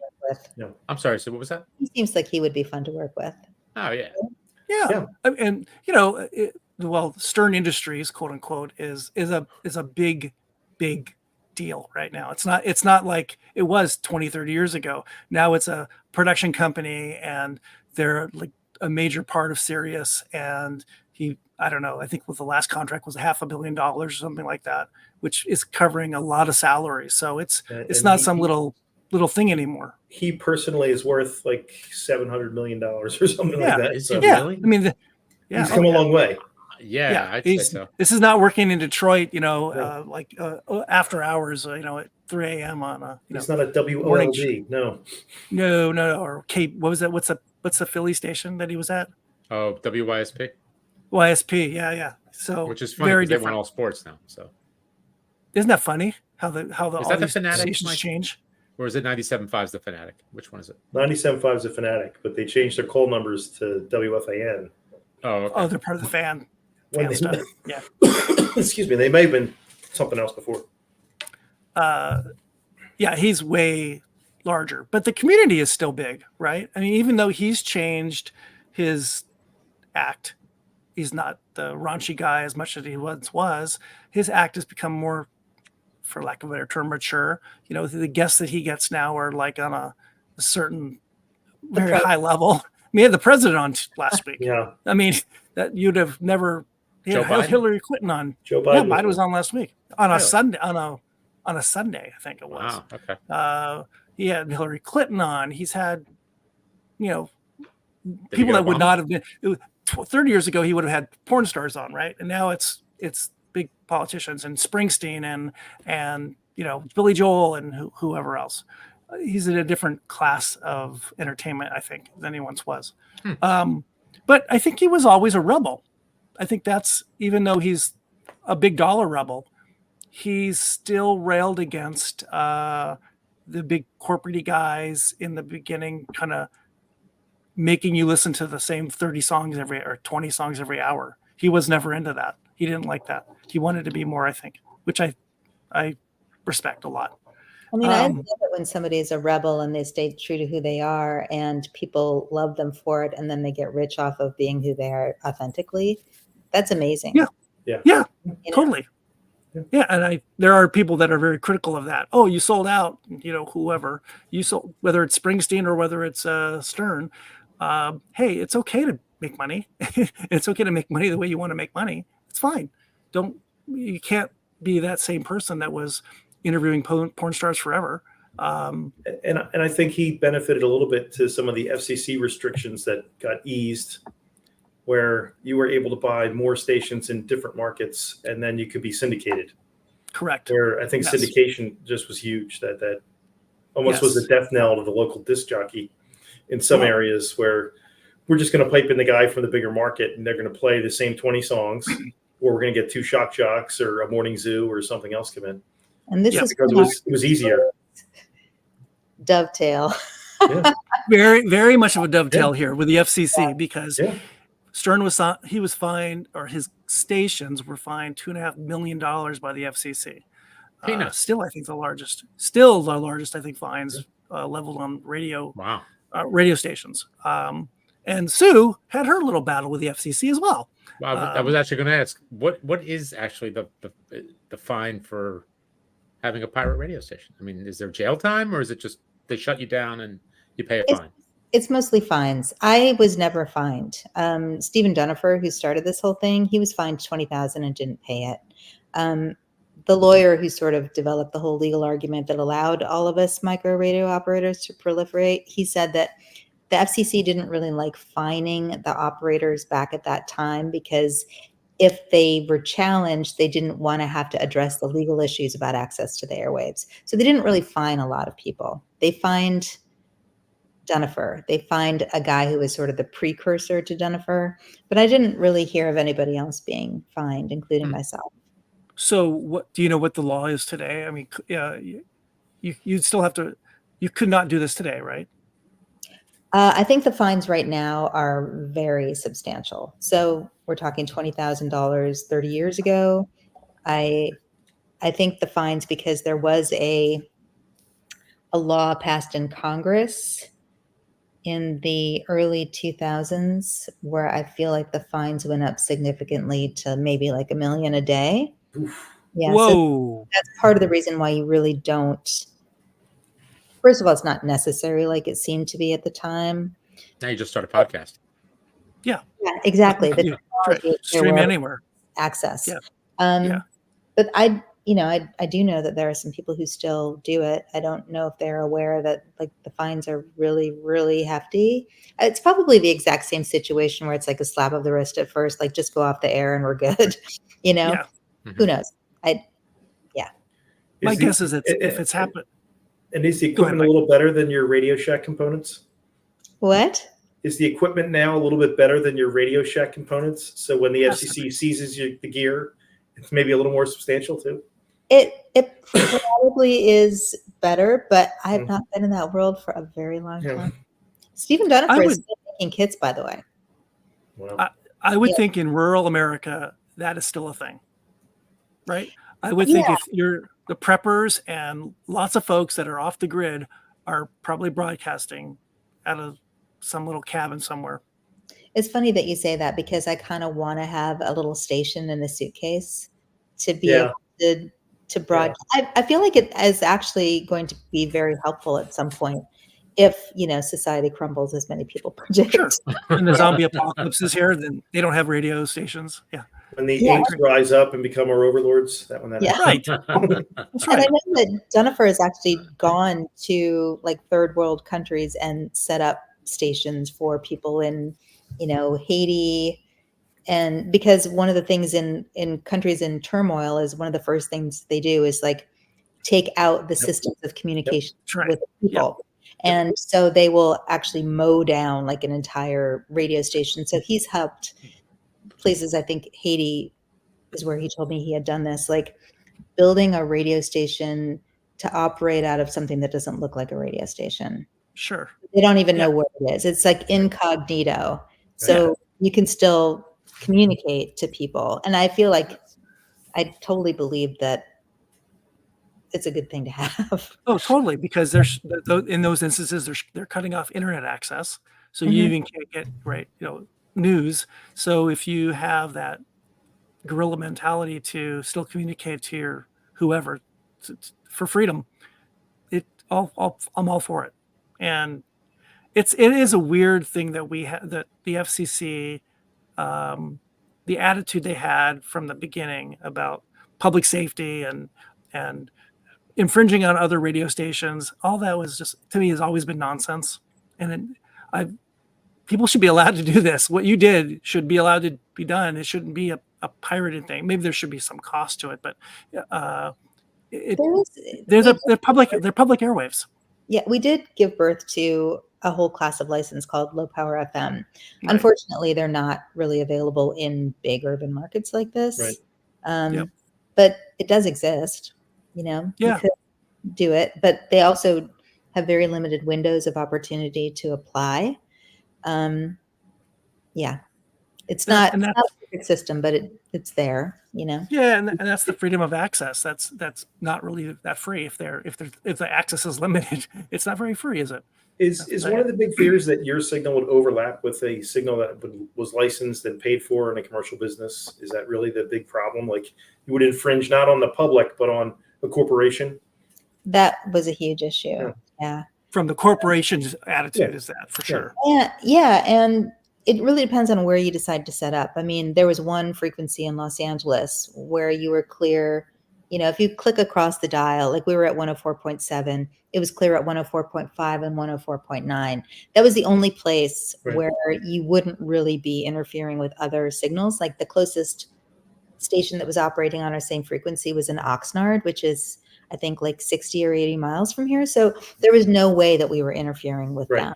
No. I'm sorry. So what was that? He seems like he would be fun to work with. Oh yeah. Yeah. And Stern Industries, quote unquote, is a big deal right now. It's not like it was 20, 30 years ago. Now it's a production company, and they're like a major part of Sirius. And I don't know, I think with the last contract was $500 million or something like that, which is covering a lot of salaries. So it's not some little thing anymore. He personally is worth like $700 million or something like that. Is he really? I mean, he's come a long way. Yeah, I'd say so. This is not working in Detroit, after hours, at 3 a.m. on a. It's not a WOLD. No. Or Cape. What was that? What's the Philly station that he was at? Oh, WYSP. YSP, yeah. So Which is funny very because they different. want all sports now. So Isn't that funny how the Is all that the these Fanatic, stations Mike? change? or is it 97.5's the Fanatic? Which one is it? 97.5 is a Fanatic, but they changed their call numbers to WFAN. Oh, okay. Oh, they're part of the fan When they- stuff. Yeah. Excuse me, they may have been something else before. Yeah, he's way larger, but the community is still big, right? I mean, even though he's changed his act, he's not the raunchy guy as much as he once was. His act has become more, for lack of a better term, mature. You know, the guests that he gets now are like on a certain very high level. We had the president on last week. Yeah, I mean, that you'd have never. Joe Yeah, Biden? Hillary Clinton on. Joe Yeah, Biden. Biden was on last week on a Really? Sunday on a Sunday, I think it was. Wow. Okay. He had Hillary Clinton on. He's had, Did he people get that would Obama? not have been. 30 years ago, he would have had porn stars on, right? And now it's big politicians and Springsteen and Billy Joel and whoever else. He's in a different class of entertainment, I think, than he once was. But I think he was always a rebel. I think that's, even though he's a big dollar rebel, he's still railed against the big corporate guys in the beginning, kind of making you listen to the same 30 songs or 20 songs every hour. He was never into that. He didn't like that. He wanted to be more, I think, which I respect a lot. I mean, I love it when somebody is a rebel and they stay true to who they are and people love them for it, and then they get rich off of being who they are authentically. That's amazing. Yeah, totally. Yeah, and there are people that are very critical of that. Oh, you sold out, whoever you sold, whether it's Springsteen or whether it's Stern. Hey, it's okay to make money. It's okay to make money the way you want to make money. It's fine. You can't be that same person that was interviewing porn stars forever. And I think he benefited a little bit to some of the FCC restrictions that got eased, where you were able to buy more stations in different markets, and then you could be syndicated. Correct. Where I think syndication just was huge. That almost was the death knell to the local disc jockey in some areas, where we're just going to pipe in the guy from the bigger market, and they're going to play the same 20 songs, or we're going to get 2 shock jocks or a morning zoo or something else come in. And this is because it was easier. Dovetail. Yeah. Very, very much of a dovetail here with the FCC, because Stern was fined, or his stations were fined $2.5 million by the FCC. Still, I think the largest. I think fines leveled on radio. Wow. Radio stations. And Sue had her little battle with the FCC as well. Wow. I was actually going to ask, what is actually the fine for having a pirate radio station? I mean, is there jail time, or is it just they shut you down and you pay a fine? It's mostly fines. I was never fined. Stephen Dunifer, who started this whole thing, he was fined $20,000 and didn't pay it. The lawyer who sort of developed the whole legal argument that allowed all of us micro radio operators to proliferate, he said that the FCC didn't really like fining the operators back at that time, because if they were challenged, they didn't want to have to address the legal issues about access to the airwaves. So they didn't really fine a lot of people. They fined Dunifer. They fined a guy who was sort of the precursor to Dunifer, but I didn't really hear of anybody else being fined, including myself. So what do you know what the law is today? I mean, you still have to, you could not do this today, right? I think the fines right now are very substantial. So we're talking $20,000 30 years ago. I think the fines, because there was a law passed in Congress in the early 2000s where I feel like the fines went up significantly to maybe like $1 million a day. Yeah, whoa. So that's part of the reason why you really don't. First of all, it's not necessary like it seemed to be at the time. Now you just start a podcast. Yeah, exactly. The technology, stream anywhere. Access. Yeah. But I do know that there are some people who still do it. I don't know if they're aware that like the fines are really, really hefty. It's probably the exact same situation where it's like a slap of the wrist at first, like just go off the air and we're good. Yeah. Who knows? My guess is if it's happened. And is the equipment a little better than your Radio Shack components? What? is the equipment now a little bit better than your Radio Shack components? So when the FCC seizes the gear, it's maybe a little more substantial too. It probably is better, but I have not been in that world for a very long time. Stephen Dunifer is still making kits, by the way. Wow. I would think in rural America that is still a thing, right? I would think if you're the preppers and lots of folks that are off the grid are probably broadcasting out of some little cabin somewhere. It's funny that you say that because I kind of want to have a little station in a suitcase to be able to broadcast. I feel like it is actually going to be very helpful at some point if, society crumbles as many people predict. Sure. And the zombie apocalypse is here, then they don't have radio stations. Yeah. When the Inks rise up and become our overlords, that one. That right. That's right. And I know that Dunifer has actually gone to like third world countries and set up stations for people in, Haiti. And because one of the things in countries in turmoil is one of the first things they do is like take out the systems of communication with people. And so they will actually mow down like an entire radio station. So he's helped places, I think Haiti is where he told me he had done this, like building a radio station to operate out of something that doesn't look like a radio station. Sure. They don't even know what it is. It's like incognito. So you can still communicate to people. And I feel like I totally believe that it's a good thing to have. Oh, totally. Because there's in those instances, they're cutting off internet access. So you even can't get news. So if you have that guerrilla mentality to still communicate to your whoever for freedom, I'm all for it. And it is a weird thing that we have, that the FCC, the attitude they had from the beginning about public safety and infringing on other radio stations, all that was just, to me, has always been nonsense. And people should be allowed to do this. What you did should be allowed to be done. It shouldn't be a pirated thing. Maybe there should be some cost to it, but they're public airwaves. Yeah, we did give birth to a whole class of license called low power FM. Right. Unfortunately, they're not really available in big urban markets like this. Right. But it does exist, you could do it, but they also have very limited windows of opportunity to apply. It's not a perfect system, but it's there, Yeah, and that's the freedom of access. That's not really that free. If the access is limited, it's not very free, is it? Is one of the big fears that your signal would overlap with a signal that was licensed and paid for in a commercial business? Is that really the big problem? Like you would infringe not on the public, but on a corporation? That was a huge issue. Yeah. From the corporation's attitude, is that for sure? Yeah. And it really depends on where you decide to set up. I mean, there was one frequency in Los Angeles where you were clear, if you click across the dial, like we were at 104.7, it was clear at 104.5 and 104.9. That was the only place where you wouldn't really be interfering with other signals. Like the closest station that was operating on our same frequency was in Oxnard, which is, I think, like 60 or 80 miles from here. So there was no way that we were interfering with them.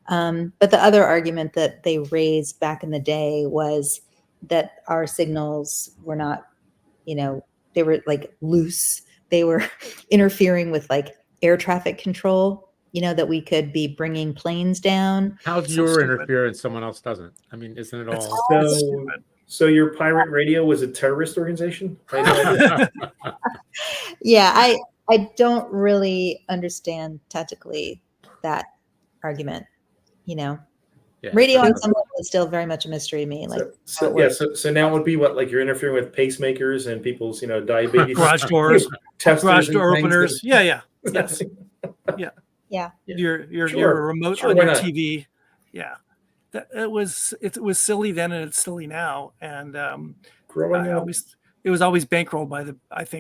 But the other argument that they raised back in the day was that our signals were not, they were like loose. They were interfering with like air traffic control, that we could be bringing planes down. How's your interference? Someone else doesn't. I mean, isn't it all? So your pirate radio was a terrorist organization? Yeah, I don't really understand tactically that argument. Radio on some level is still very much a mystery to me. Like, so now it would be what, like you're interfering with pacemakers and people's, diabetes, garage doors, garage door openers. Yes. Yeah. Your remote on your TV. Yeah. It was silly then and it's silly now. And it was always bankrolled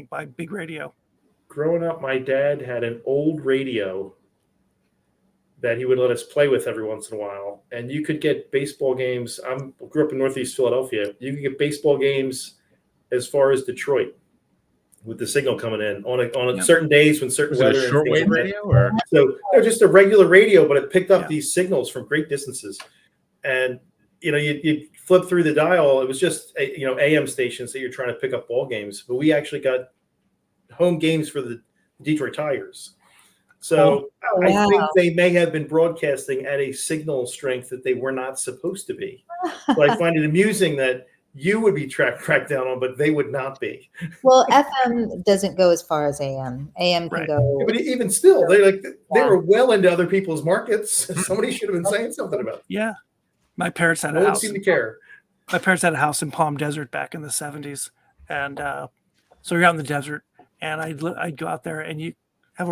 by big radio. Growing up, my dad had an old radio that he would let us play with every once in a while. And you could get baseball games. I grew up in Northeast Philadelphia. You could get baseball games as far as Detroit. with the signal coming in on certain days when certain Was it weather a and things shortwave like that. radio or? So just a regular radio, but it picked up these signals from great distances. And you flip through the dial. It was just AM stations that you're trying to pick up ball games, but we actually got home games for the Detroit Tigers. So I think they may have been broadcasting at a signal strength that they were not supposed to be. So I find it amusing that you would be cracked down on, but they would not be. Well, FM doesn't go as far as AM. AM can go. Yeah, but even still, they were well into other people's markets. Somebody should have been saying something about it. Yeah. My parents had a No one house. seemed to care. My parents had a house in Palm Desert back in the 70s. And so you're out in the desert, and I'd go out there, and you have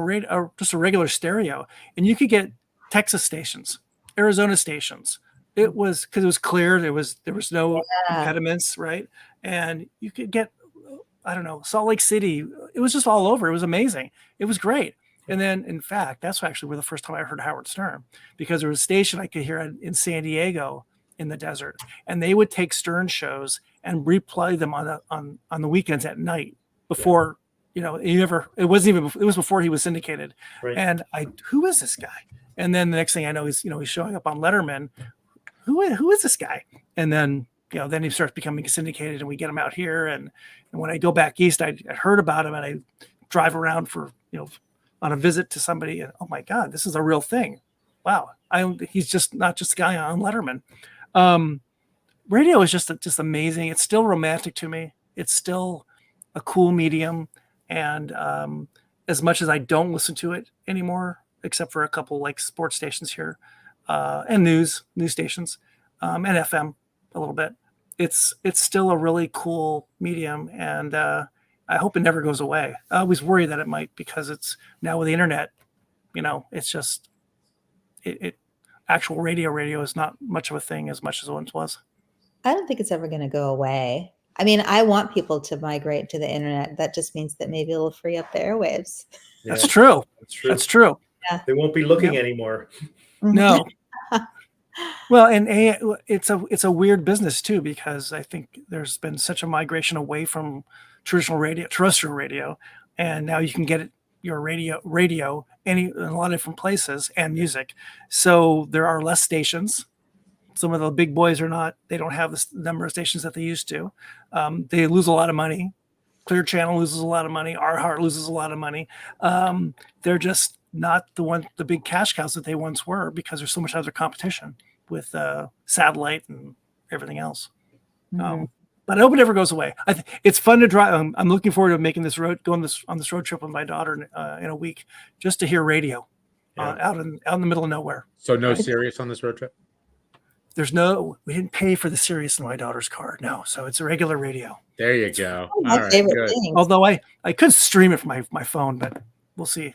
just a regular stereo, and you could get Texas stations, Arizona stations. It was because it was clear. There was no impediments, right? And you could get, I don't know, Salt Lake City. It was just all over. It was amazing. It was great. And then, in fact, that's actually where the first time I heard Howard Stern, because there was a station I could hear in San Diego in the desert, and they would take Stern shows and replay them on the weekends at night before. It was before he was syndicated. Right. And who is this guy? And then the next thing I know, he's showing up on Letterman. Who is this guy? And then, then he starts becoming syndicated, and we get him out here. And when I go back east, I heard about him, and I drive around for, on a visit to somebody, and oh my God, this is a real thing. Wow. He's just not just a guy on Letterman. Radio is just amazing. It's still romantic to me. It's still a cool medium. And as much as I don't listen to it anymore, except for a couple like sports stations here and news stations and FM a little bit, it's still a really cool medium. And I hope it never goes away. I always worry that it might, because it's now with the internet, it's just actual radio is not much of a thing as much as it once was. I don't think it's ever going to go away. I mean, I want people to migrate to the internet. That just means that maybe it'll free up the airwaves. Yeah. That's true. That's true. Yeah. They won't be looking anymore. No. Well, and it's a weird business too, because I think there's been such a migration away from terrestrial radio, and now you can get your radio in a lot of different places, and music. So there are less stations. Some of the big boys they don't have the number of stations that they used to. They lose a lot of money. Clear Channel loses a lot of money. Our Heart loses a lot of money. They're just not the big cash cows that they once were, because there's so much other competition with satellite and everything else. Mm-hmm. But I hope it never goes away. It's fun to drive. I'm looking forward to making on this road trip with my daughter in a week, just to hear radio out in the middle of nowhere. So no Sirius on this road trip? We didn't pay for the Sirius in my daughter's car. No. So it's a regular radio. There you go. My favorite thing. Although I could stream it from my phone, but we'll see.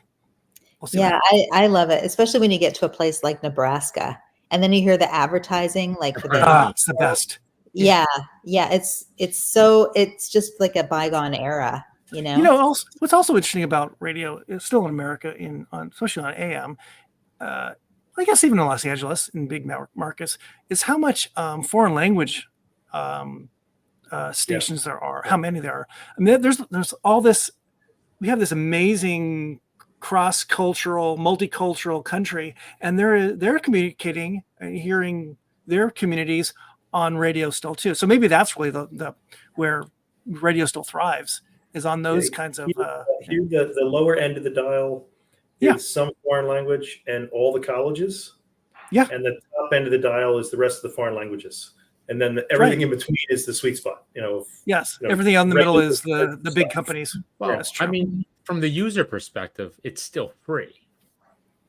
Yeah, I love it, especially when you get to a place like Nebraska, and then you hear the advertising, like for it's the best. Yeah. It's just like a bygone era, Also, what's also interesting about radio, is still in America, especially on AM, I guess even in Los Angeles, in big markets, is how much foreign language stations there are, how many there are. I mean, there's all this. We have this amazing cross-cultural, multicultural country, and they're communicating and hearing their communities on radio still too. So maybe that's really the where radio still thrives, is on those kinds of. The lower end of the dial. Some foreign language and all the colleges. Yeah. And the top end of the dial is the rest of the foreign languages. And then everything in between is the sweet spot. Everything on the middle is the big companies. Well, that's true. I mean, from the user perspective, it's still free.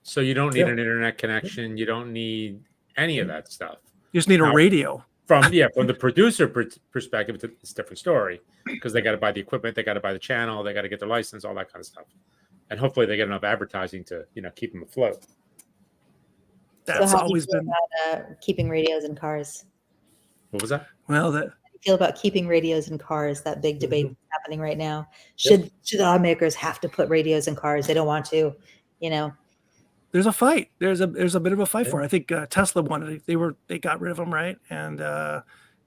So you don't need an internet connection. You don't need any of that stuff. You just need a radio. From the producer perspective, it's a different story, because they got to buy the equipment, they got to buy the channel, they got to get their license, all that kind of stuff. And hopefully they get enough advertising to, keep them afloat. That's always been about, keeping radios in cars. What was that? Well, how do you feel about keeping radios in cars? That big debate happening right now. Should automakers have to put radios in cars? They don't want to, There's a fight. There's a bit of a fight for it. I think Tesla wanted it. They got rid of them, right? And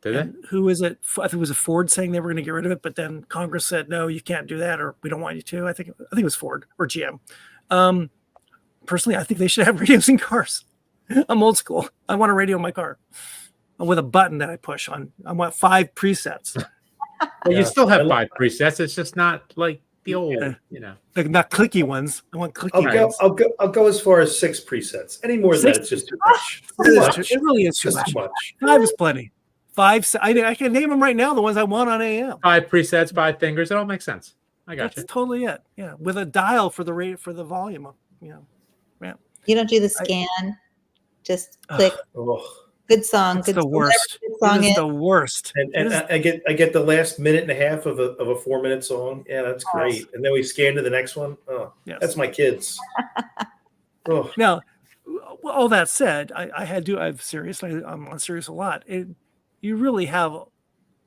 Did they? And who is it? I think it was a Ford saying they were going to get rid of it, but then Congress said, no, you can't do that, or we don't want you to. I think it was Ford or GM. Personally, I think they should have radios in cars. I'm old school. I want a radio in my car with a button that I push on. I want 5 presets. Well, you still have 5 presets. It's just not like the old, like not clicky ones. I want clicky ones. I'll go as far as 6 presets. Any more than that, it's just too much. It really is too Just much. too much. 5 is plenty. 5. I can name them right now. The ones I want on AM. 5 presets, 5 fingers. It all makes sense. I got That's totally it. Yeah, with a dial for the rate for the volume. Yeah. You don't do the scan. Just click. Good song. It's Good the worst. Good song It's the worst. And I get the last minute and a half of a 4-minute song. Yeah, that's great. And then we scan to the next one. Oh, yes. That's my kids. Oh. Now, all that said, I'm on Sirius a lot. You really have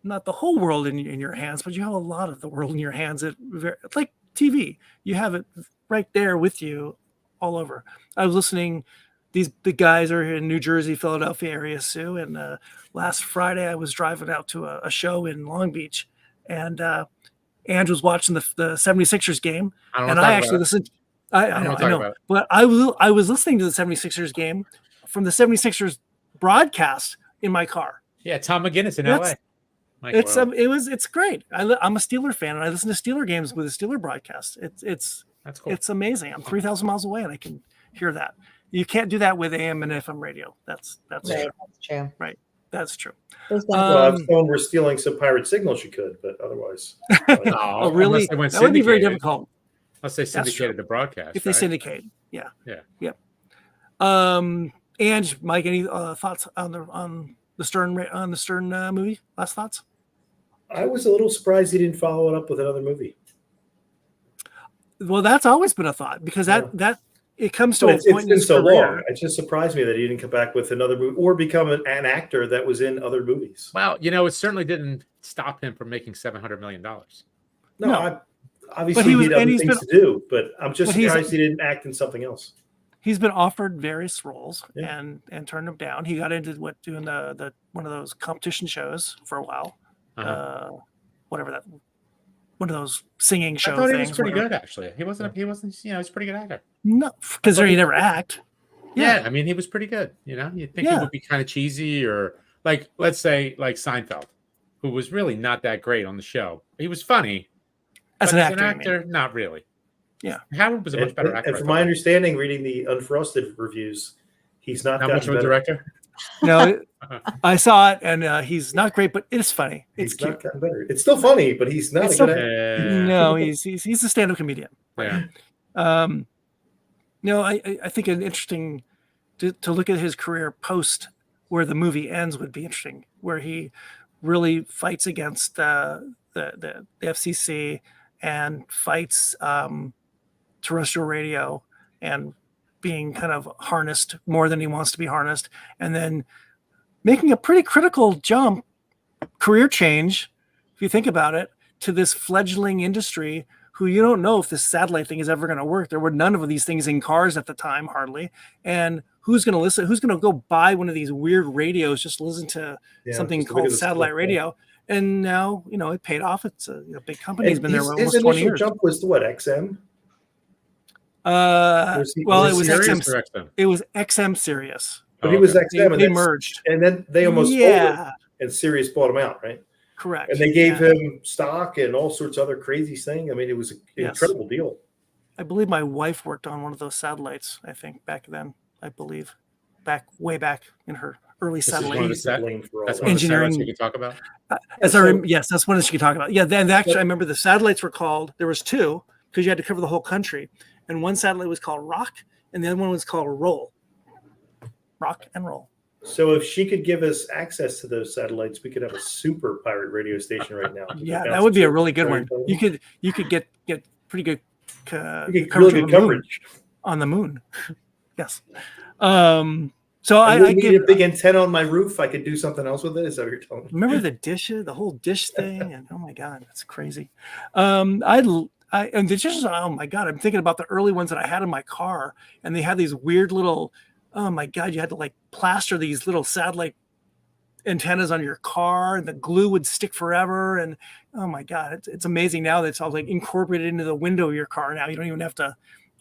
not the whole world in your hands, but you have a lot of the world in your hands. Like TV, you have it right there with you all over. I was listening. The guys are in New Jersey, Philadelphia area, Sue. And last Friday, I was driving out to a show in Long Beach, and Andrew was watching the 76ers game. And I actually listened. I know. But I was listening to the 76ers game from the 76ers broadcast in my car. Yeah, Tom McGinnis in LA. It's great. I'm a Steeler fan, and I listen to Steeler games with a Steeler broadcast. That's cool. It's amazing. I'm 3,000 miles away, and I can hear that. You can't do that with AM and FM radio. That's right, true. That's true. Right. That's true. Well, if someone were stealing some pirate signals, you could, but otherwise. Oh, really? That would be very difficult. Unless they syndicated the broadcast. If they syndicate, yeah. Yeah. And Mike, any thoughts on the Stern movie? Last thoughts? I was a little surprised he didn't follow it up with another movie. Well, that's always been a thought because that it comes to a point in his so career. long. It just surprised me that he didn't come back with another movie or become an actor that was in other movies. Well, it certainly didn't stop him from making $700 million. No. Obviously he had other things to do, but I'm just surprised he didn't act in something else. He's been offered various roles and turned them down. He got into doing the one of those competition shows for a while. Whatever that, one of those singing show I thought things. He was pretty good, actually. He wasn't. He's a pretty good actor. No, because he never act. Yeah, I mean, he was pretty good. You'd think it would be kind of cheesy, or like, let's say, like Seinfeld, who was really not that great on the show. He was funny. As an actor, not really. Yeah. Howard was a much better actor. And from my understanding, reading the Unfrosted reviews, he's not much of a director. No, I saw it, and he's not great, but it's funny. It's he's cute. Not gotten better. It's still funny, but he's not a good actor. No, he's a stand-up comedian. Yeah. No, I think an interesting to look at his career post where the movie ends would be interesting, where he really fights against the FCC and fights terrestrial radio and being kind of harnessed more than he wants to be harnessed, and then making a pretty critical career change, if you think about it, to this fledgling industry who you don't know if this satellite thing is ever going to work. There were none of these things in cars at the time, hardly. And who's going to listen? Who's going to go buy one of these weird radios, just listen to something called satellite radio? And now, it paid off. It's a big company. He's been there for almost 20 years. His initial jump was to what, XM? It was XM. XM. It was XM Sirius. But he was XM, and they merged. And then they almost folded, and Sirius bought him out, right? Correct. And they gave him stock and all sorts of other crazy things. I mean, it was an incredible deal. I believe my wife worked on one of those satellites, I think, back then. I believe. Way back in her early satellite. That's one engineering you can talk about? Yes, that's one that you can talk about. Yeah, then actually, I remember the satellites were called, there was 2, because you had to cover the whole country. And one satellite was called Rock, and the other one was called Roll. Rock and Roll. So if she could give us access to those satellites, we could have a super pirate radio station right now. Yeah, that would be a really good one. You could get pretty good really good coverage on the moon. Yes. So I need a big antenna on my roof. I could do something else with it. Is that what you're telling me? Remember the whole dish thing? And oh my God, that's crazy. And the dishes, oh my God, I'm thinking about the early ones that I had in my car, and they had these weird little, oh my God, you had to like plaster these little satellite antennas on your car, and the glue would stick forever. And oh my God, it's amazing now that it's all like incorporated into the window of your car. Now you don't even have to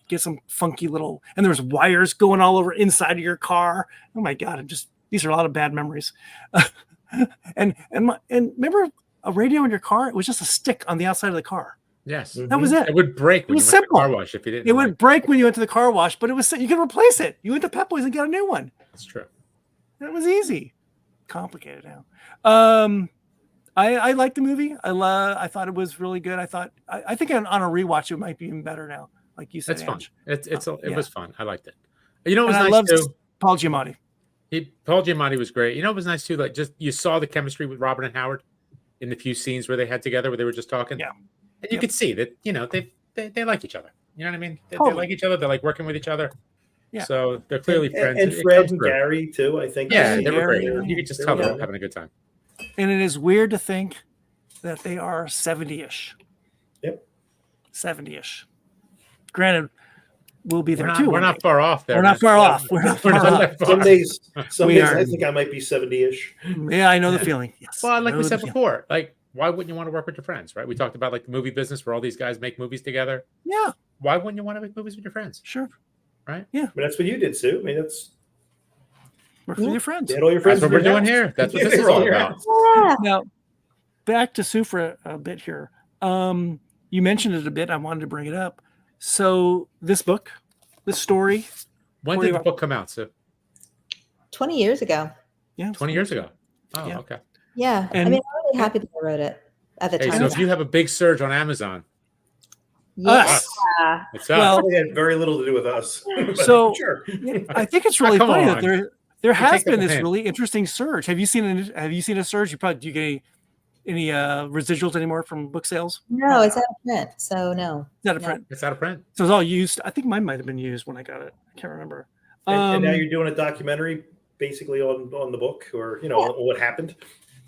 get some funky little, and there's wires going all over inside of your car. Oh my God, these are a lot of bad memories. and remember a radio in your car? It was just a stick on the outside of the car. Yes, that was it. It would break when you went to the car wash if you didn't. It would break when you went to the car wash, but you could replace it. You went to Pep Boys and got a new one. That's true. That was easy. Complicated now. I liked the movie. I thought it was really good. I think on a rewatch it might be even better now. Like you said, it's fun. Ange. It was fun. I liked it. You know, it was and nice too. Paul Giamatti. Paul Giamatti was great. You know, it was nice too. Like you saw the chemistry with Robert and Howard in the few scenes where they had together, where they were just talking. Yeah. And you could see that, you know, they like each other. You know what I mean? They Totally. like each other. They like working with each other. Yeah. So they're clearly friends. And Fred and Gary too, I think. Yeah, they were Gary, great. You could just tell they were having a good time. And it is weird to think that they are 70-ish. Yep. 70-ish. Granted, we'll be there We're not far off there. We're not far off. We're not far off. Some days We I think I might be 70-ish. Yeah, I know the feeling. Yes. Well, like we said before, like, why wouldn't you want to work with your friends, right? We talked about like the movie business where all these guys make movies together. Yeah. Why wouldn't you want to make movies with your friends? Sure. Right? Yeah. But that's what you did, Sue. I mean, that's work with your friends. you had all your friends. That's what we're doing here. That's what this is all about. Yeah. Now, back to Sue for a bit here. You mentioned it a bit. I wanted to bring it up. So this book, this story. When did the book come out, Sue? 20 years ago. Yeah. 20 years ago. Oh, Yeah. okay. Yeah. And- I mean, I'm really happy that I wrote it at the Hey, time. so if you have a big surge on Amazon, Us. Yeah. it's Well, us. It had very little to do with us. But So- sure. I think it's really Come funny on. that there has take up been a this hint. really interesting surge. Have you seen a surge? Do you get any residuals anymore from book sales? No, it's out of print. So no. It's out of No. print. It's out of print. So it's all used. I think mine might have been used when I got it. I can't remember. And now you're doing a documentary basically on the book, or on what happened.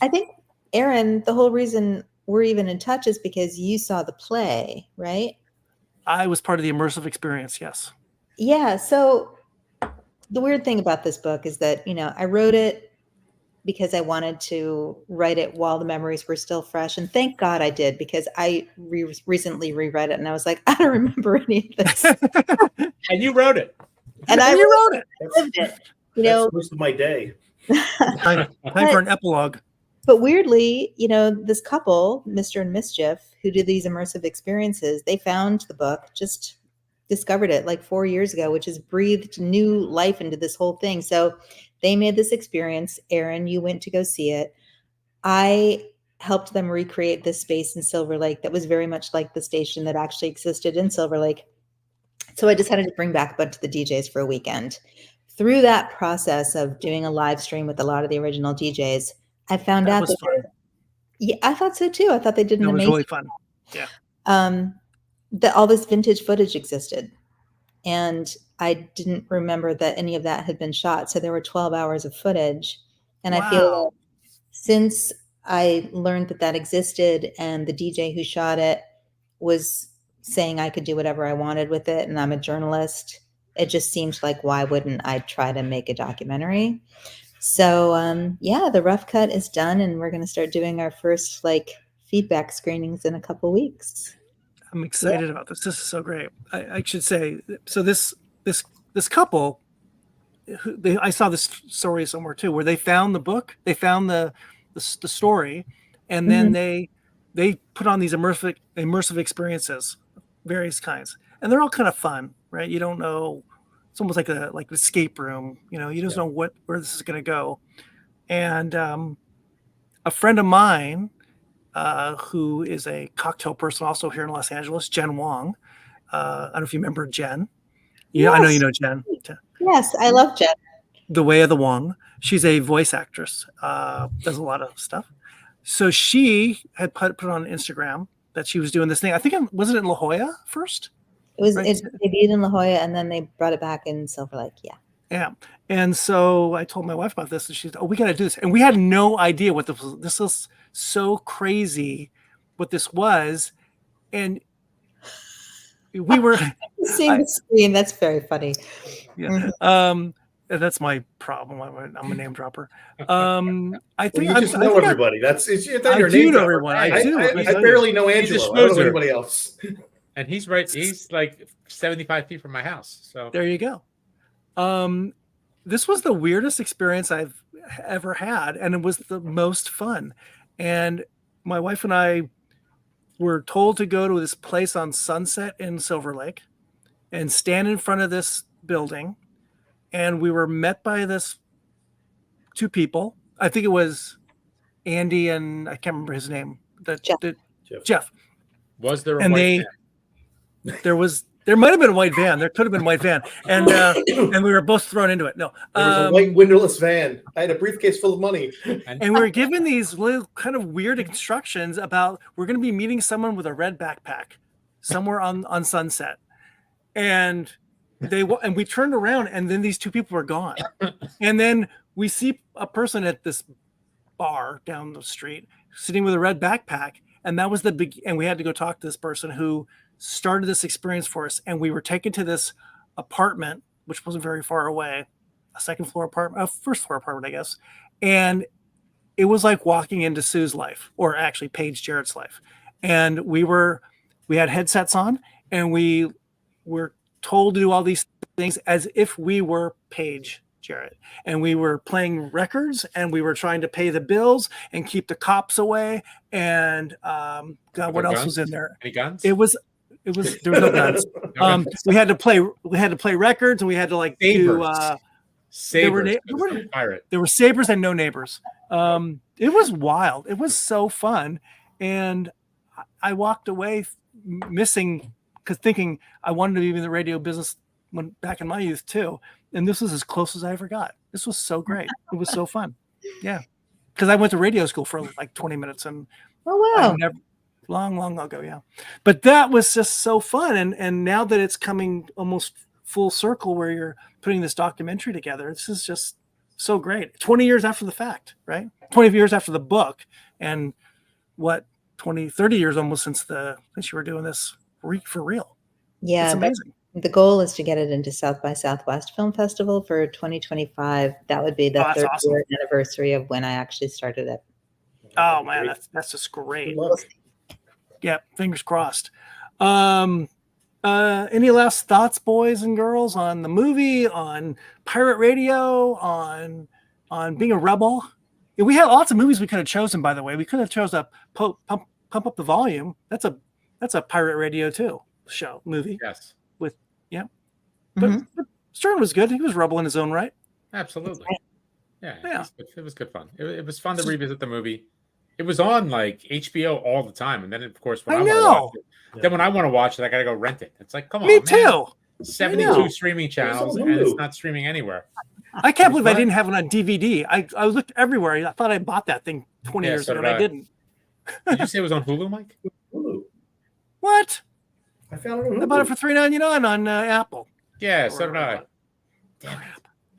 I think, Aaron, the whole reason we're even in touch is because you saw the play, right? I was part of the immersive experience. Yes. Yeah. So the weird thing about this book is that, I wrote it because I wanted to write it while the memories were still fresh. And thank God I did, because I recently reread it and I was like, I don't remember any of this. And you wrote it. And I you wrote it. lived it. That's most of my day. Time for an epilogue. But weirdly, this couple, Mr. and Mischief, who do these immersive experiences, they found the book, just discovered it like 4 years ago, which has breathed new life into this whole thing. So they made this experience. Aaron, you went to go see it. I helped them recreate this space in Silver Lake that was very much like the station that actually existed in Silver Lake. So I decided to bring back a bunch of the DJs for a weekend. Through that process of doing a live stream with a lot of the original DJs, I found out that I thought so too. I thought they did an It was amazing. really fun. Yeah. That all this vintage footage existed, and I didn't remember that any of that had been shot. So there were 12 hours of footage, and I feel Wow. that since I learned that existed, and the DJ who shot it was saying I could do whatever I wanted with it, and I'm a journalist, it just seemed like, why wouldn't I try to make a documentary? So the rough cut is done, and we're going to start doing our first feedback screenings in a couple weeks. I'm excited about this. This is so great. I should say, so this couple, I saw this story somewhere too, where they found the book, they found the story, and then they put on these immersive experiences, various kinds, and they're all kind of fun, right? You don't know. It's almost like an escape room. You just know where this is going to go. And a friend of mine, who is a cocktail person also here in Los Angeles, Jen Wong. I don't know if you remember Jen. Yeah, I know you know Jen. Yes, I love Jen. The Way of the Wong. She's a voice actress, does a lot of stuff. So she had put on Instagram that she was doing this thing. I think, was it in La Jolla first? It was Right. it debuted in La Jolla, and then they brought it back in Silver Lake. Yeah. Yeah. And so I told my wife about this, and she's, we got to do this. And we had no idea what this was. This was so crazy what this was. And we were Seeing the screen, that's very funny. yeah. That's my problem. I'm a name dropper. I Well, think you just know everybody. That's I your do name know dropper. everyone. I do. I barely know Angelo. I don't know anybody else. And he's right. He's like 75 feet from my house. So There you go. This was the weirdest experience I've ever had, and it was the most fun. And my wife and I were told to go to this place on Sunset in Silver Lake and stand in front of this building. And we were met by this two people. I think it was Andy and I can't remember his name. Jeff. was there a And white man? there might have been a white van. There could have been a white van. And and we were both thrown into it. No. There was a white windowless van. I had a briefcase full of money. And we were given these little kind of weird instructions about we're going to be meeting someone with a red backpack somewhere on Sunset. And we turned around and then these two people were gone. And then we see a person at this bar down the street sitting with a red backpack. And that was and we had to go talk to this person who started this experience for us. And we were taken to this apartment, which wasn't very far away, a first floor apartment, I guess. And it was like walking into Sue's life, or actually Paige Jarrett's life. And we had headsets on and we were told to do all these things as if we were Paige Jarrett, and we were playing records and we were trying to pay the bills and keep the cops away. And God, what else was in there? Any guns? There was no guns. We had to play records, and we had to like do Sabers. There were sabers and no neighbors. It was wild. It was so fun. And I walked away missing, because thinking I wanted to be in the radio business back in my youth too. And this was as close as I ever got. This was so great. It was so fun. Yeah. Because I went to radio school for like 20 minutes and long ago. Yeah. But that was just so fun. And now that it's coming almost full circle where you're putting this documentary together, this is just so great. 20 years after the fact, right? 20 years after the book. And 30 years almost since you were doing this for real. Yeah. It's amazing. The goal is to get it into South by Southwest Film Festival for 2025. That would be the third year anniversary of when I actually started it. Oh man, that's just great. Yeah, fingers crossed. Any last thoughts, boys and girls, on the movie, on pirate radio, on being a rebel? Yeah, we had lots of movies we could have chosen. By the way, we could have chosen a pump up the volume. That's a pirate radio too movie. Yes. But Stern was good. He was rebel in his own right. Absolutely. Yeah. It was good fun. It was fun to revisit the movie. It was on like HBO all the time, and then of course when I want to watch it, then when I want to watch it, I gotta go rent it. It's like, come on, me too. 72 streaming channels, and it's not streaming anywhere. I can't believe I didn't have it on DVD. I looked everywhere. I thought I bought that thing 20 years ago, and I didn't. Did you say it was on Hulu, Mike? Hulu. What? I found it on Hulu. I bought it for $3.99 on Apple. Yeah, so did I. Damn it.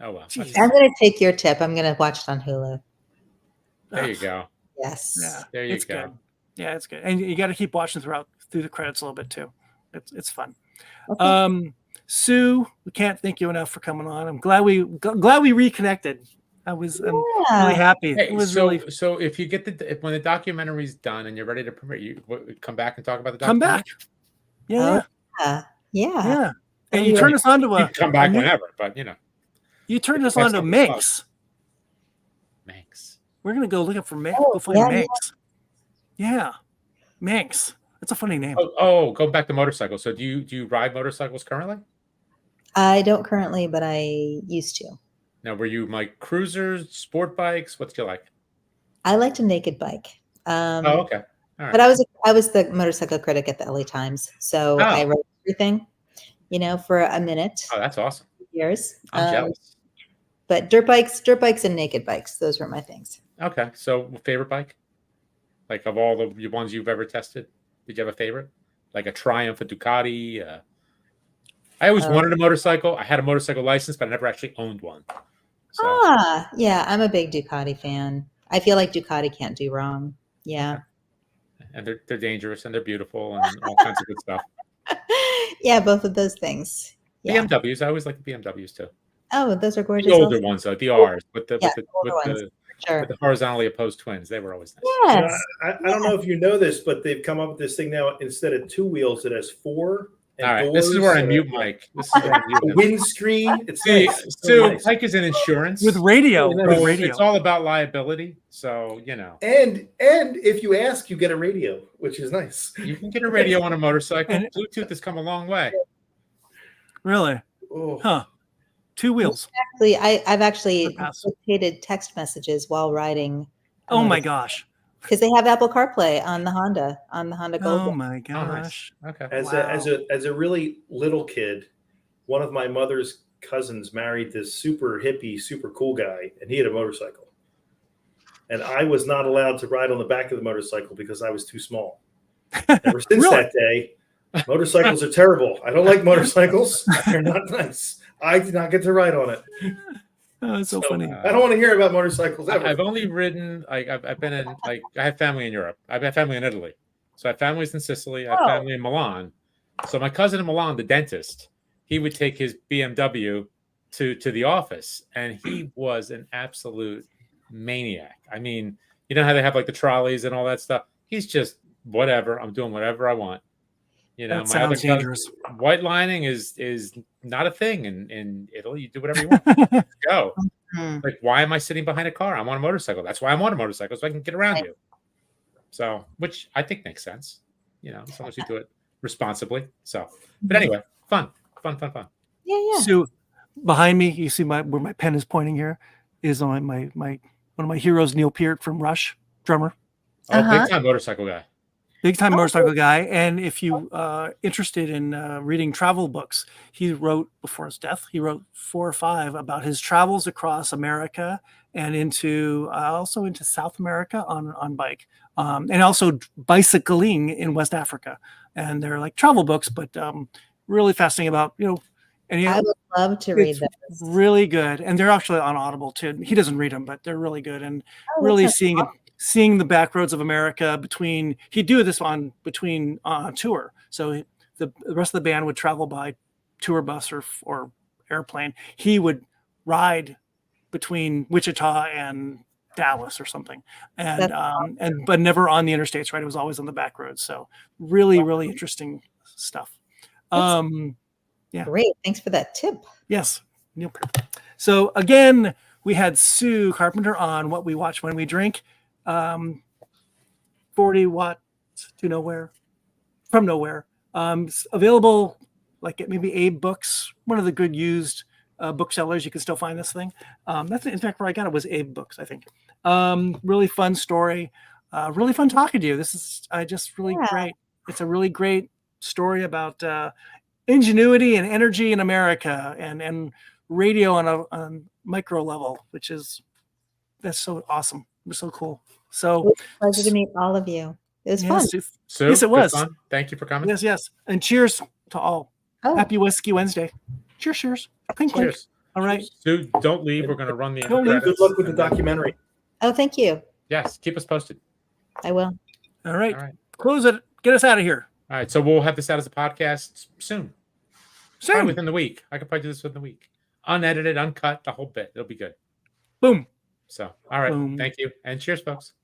Oh well. I'm going to take your tip. I'm going to watch it on Hulu. There you go. Yes. Yeah, there you go. Good. Yeah, it's good, and you got to keep watching through the credits a little bit too. It's fun. Okay. Sue, we can't thank you enough for coming on. I'm glad we reconnected. I'm really happy. Hey, it was so if you get when the documentary's done and you're ready to premiere, you come back and talk about the Come documentary. back. Yeah. And you turn us on to come back whenever, but you turned us on to Manx. Manx. We're gonna go look up for Manx. Go find Manx. Yeah, Manx. That's a funny name. Oh, go back to motorcycles. So do you ride motorcycles currently? I don't currently, but I used to. Now, were you like cruisers, sport bikes? What's you like? I liked a naked bike. Okay. All right. But I was the motorcycle critic at the LA Times, so I wrote everything, for a minute. Oh, that's awesome. Years. I'm jealous. But dirt bikes and naked bikes, those were my things. Okay. So favorite bike? Like of all the ones you've ever tested, did you have a favorite? Like a Triumph, a Ducati? I always wanted a motorcycle. I had a motorcycle license, but I never actually owned one. So. Yeah. I'm a big Ducati fan. I feel like Ducati can't do wrong. Yeah. And they're dangerous and they're beautiful and all kinds of good stuff. Yeah, both of those things. Yeah. BMWs. I always like the BMWs too. Oh, those are gorgeous. The older also. ones, though, the R's, with the older ones, sure. with the horizontally opposed twins. They were always nice. Yes. I don't know if you know this, but they've come up with this thing now. Instead of 2 wheels, it has 4. And All right, this is where I mute Mike. This is where I mute a him. windscreen. It's See, nice. so nice. Mike is in insurance with radio. So it's all about liability. So And if you ask, you get a radio, which is nice. You can get a radio on a motorcycle. Bluetooth has come a long way. Really? Oh. Huh. 2 wheels. Actually, I've actually dictated text messages while riding. Oh my gosh. Because they have Apple CarPlay on the Honda Gold. Oh my gosh. Okay. As a really little kid, one of my mother's cousins married this super hippie, super cool guy, and he had a motorcycle. And I was not allowed to ride on the back of the motorcycle because I was too small. Ever since that day, motorcycles are terrible. I don't like motorcycles. They're not nice. I did not get to ride on it. Oh, it's so funny. I don't want to hear about motorcycles ever. I've only ridden, I've been in, I have family in Europe. I have family in Italy. So I have families in Sicily. I have family in Milan. So my cousin in Milan, the dentist, he would take his BMW to the office, and he was an absolute maniac. I mean, you know how they have like the trolleys and all that stuff? He's just whatever. I'm doing whatever I want. That my other sounds dangerous. White lining is not a thing in Italy. You do whatever you want. Go. Like, why am I sitting behind a car? I'm on a motorcycle. That's why I'm on a motorcycle, so I can get around you. So, which I think makes sense. As long as you do it responsibly. So, but anyway, fun. Yeah. So behind me, you see where my pen is pointing here is on my one of my heroes, Neil Peart from Rush, drummer. Oh, big time motorcycle guy. Big time motorcycle guy. And if you interested in reading travel books, he wrote before his death, he wrote 4 or 5 about his travels across America and also into South America on bike, and also bicycling in West Africa. And they're like travel books, but really fascinating about, and I would love to read those. Really good. And they're actually on Audible too. He doesn't read them, but they're really good. And really seeing the back roads of America he'd do this on tour. So the rest of the band would travel by tour bus or airplane. He would ride between Wichita and Dallas or something, but never on the interstates, right? It was always on the back roads. So really, really interesting stuff. Yeah. Great. Thanks for that tip. Yes. So again, we had Sue Carpenter on What We Watch When We Drink. 40 watts to nowhere, from nowhere. Available like at maybe Abe Books, one of the good used booksellers. You can still find this thing. That's in fact where I got it was Abe Books, I think. Really fun story. Really fun talking to you. This is just really great. It's a really great story about ingenuity and energy in America and radio on a micro level, that's so awesome. It was so cool. So it was a pleasure to meet all of you. It was fun. Sue, yes, it was. Fun. Thank you for coming. Yes. And cheers to all. Happy Whiskey Wednesday. Cheers. Clink, clink. Cheers. All right. Sue, don't leave. We're going to run the Don't leave. Good luck with the documentary. Oh, thank you. Yes, keep us posted. I will. All right. Close it. Get us out of here. All right. So we'll have this out as a podcast soon. Probably within the week. I could probably do this within the week. Unedited, uncut, the whole bit. It'll be good. Boom. So, all right. Boom. Thank you. And cheers, folks.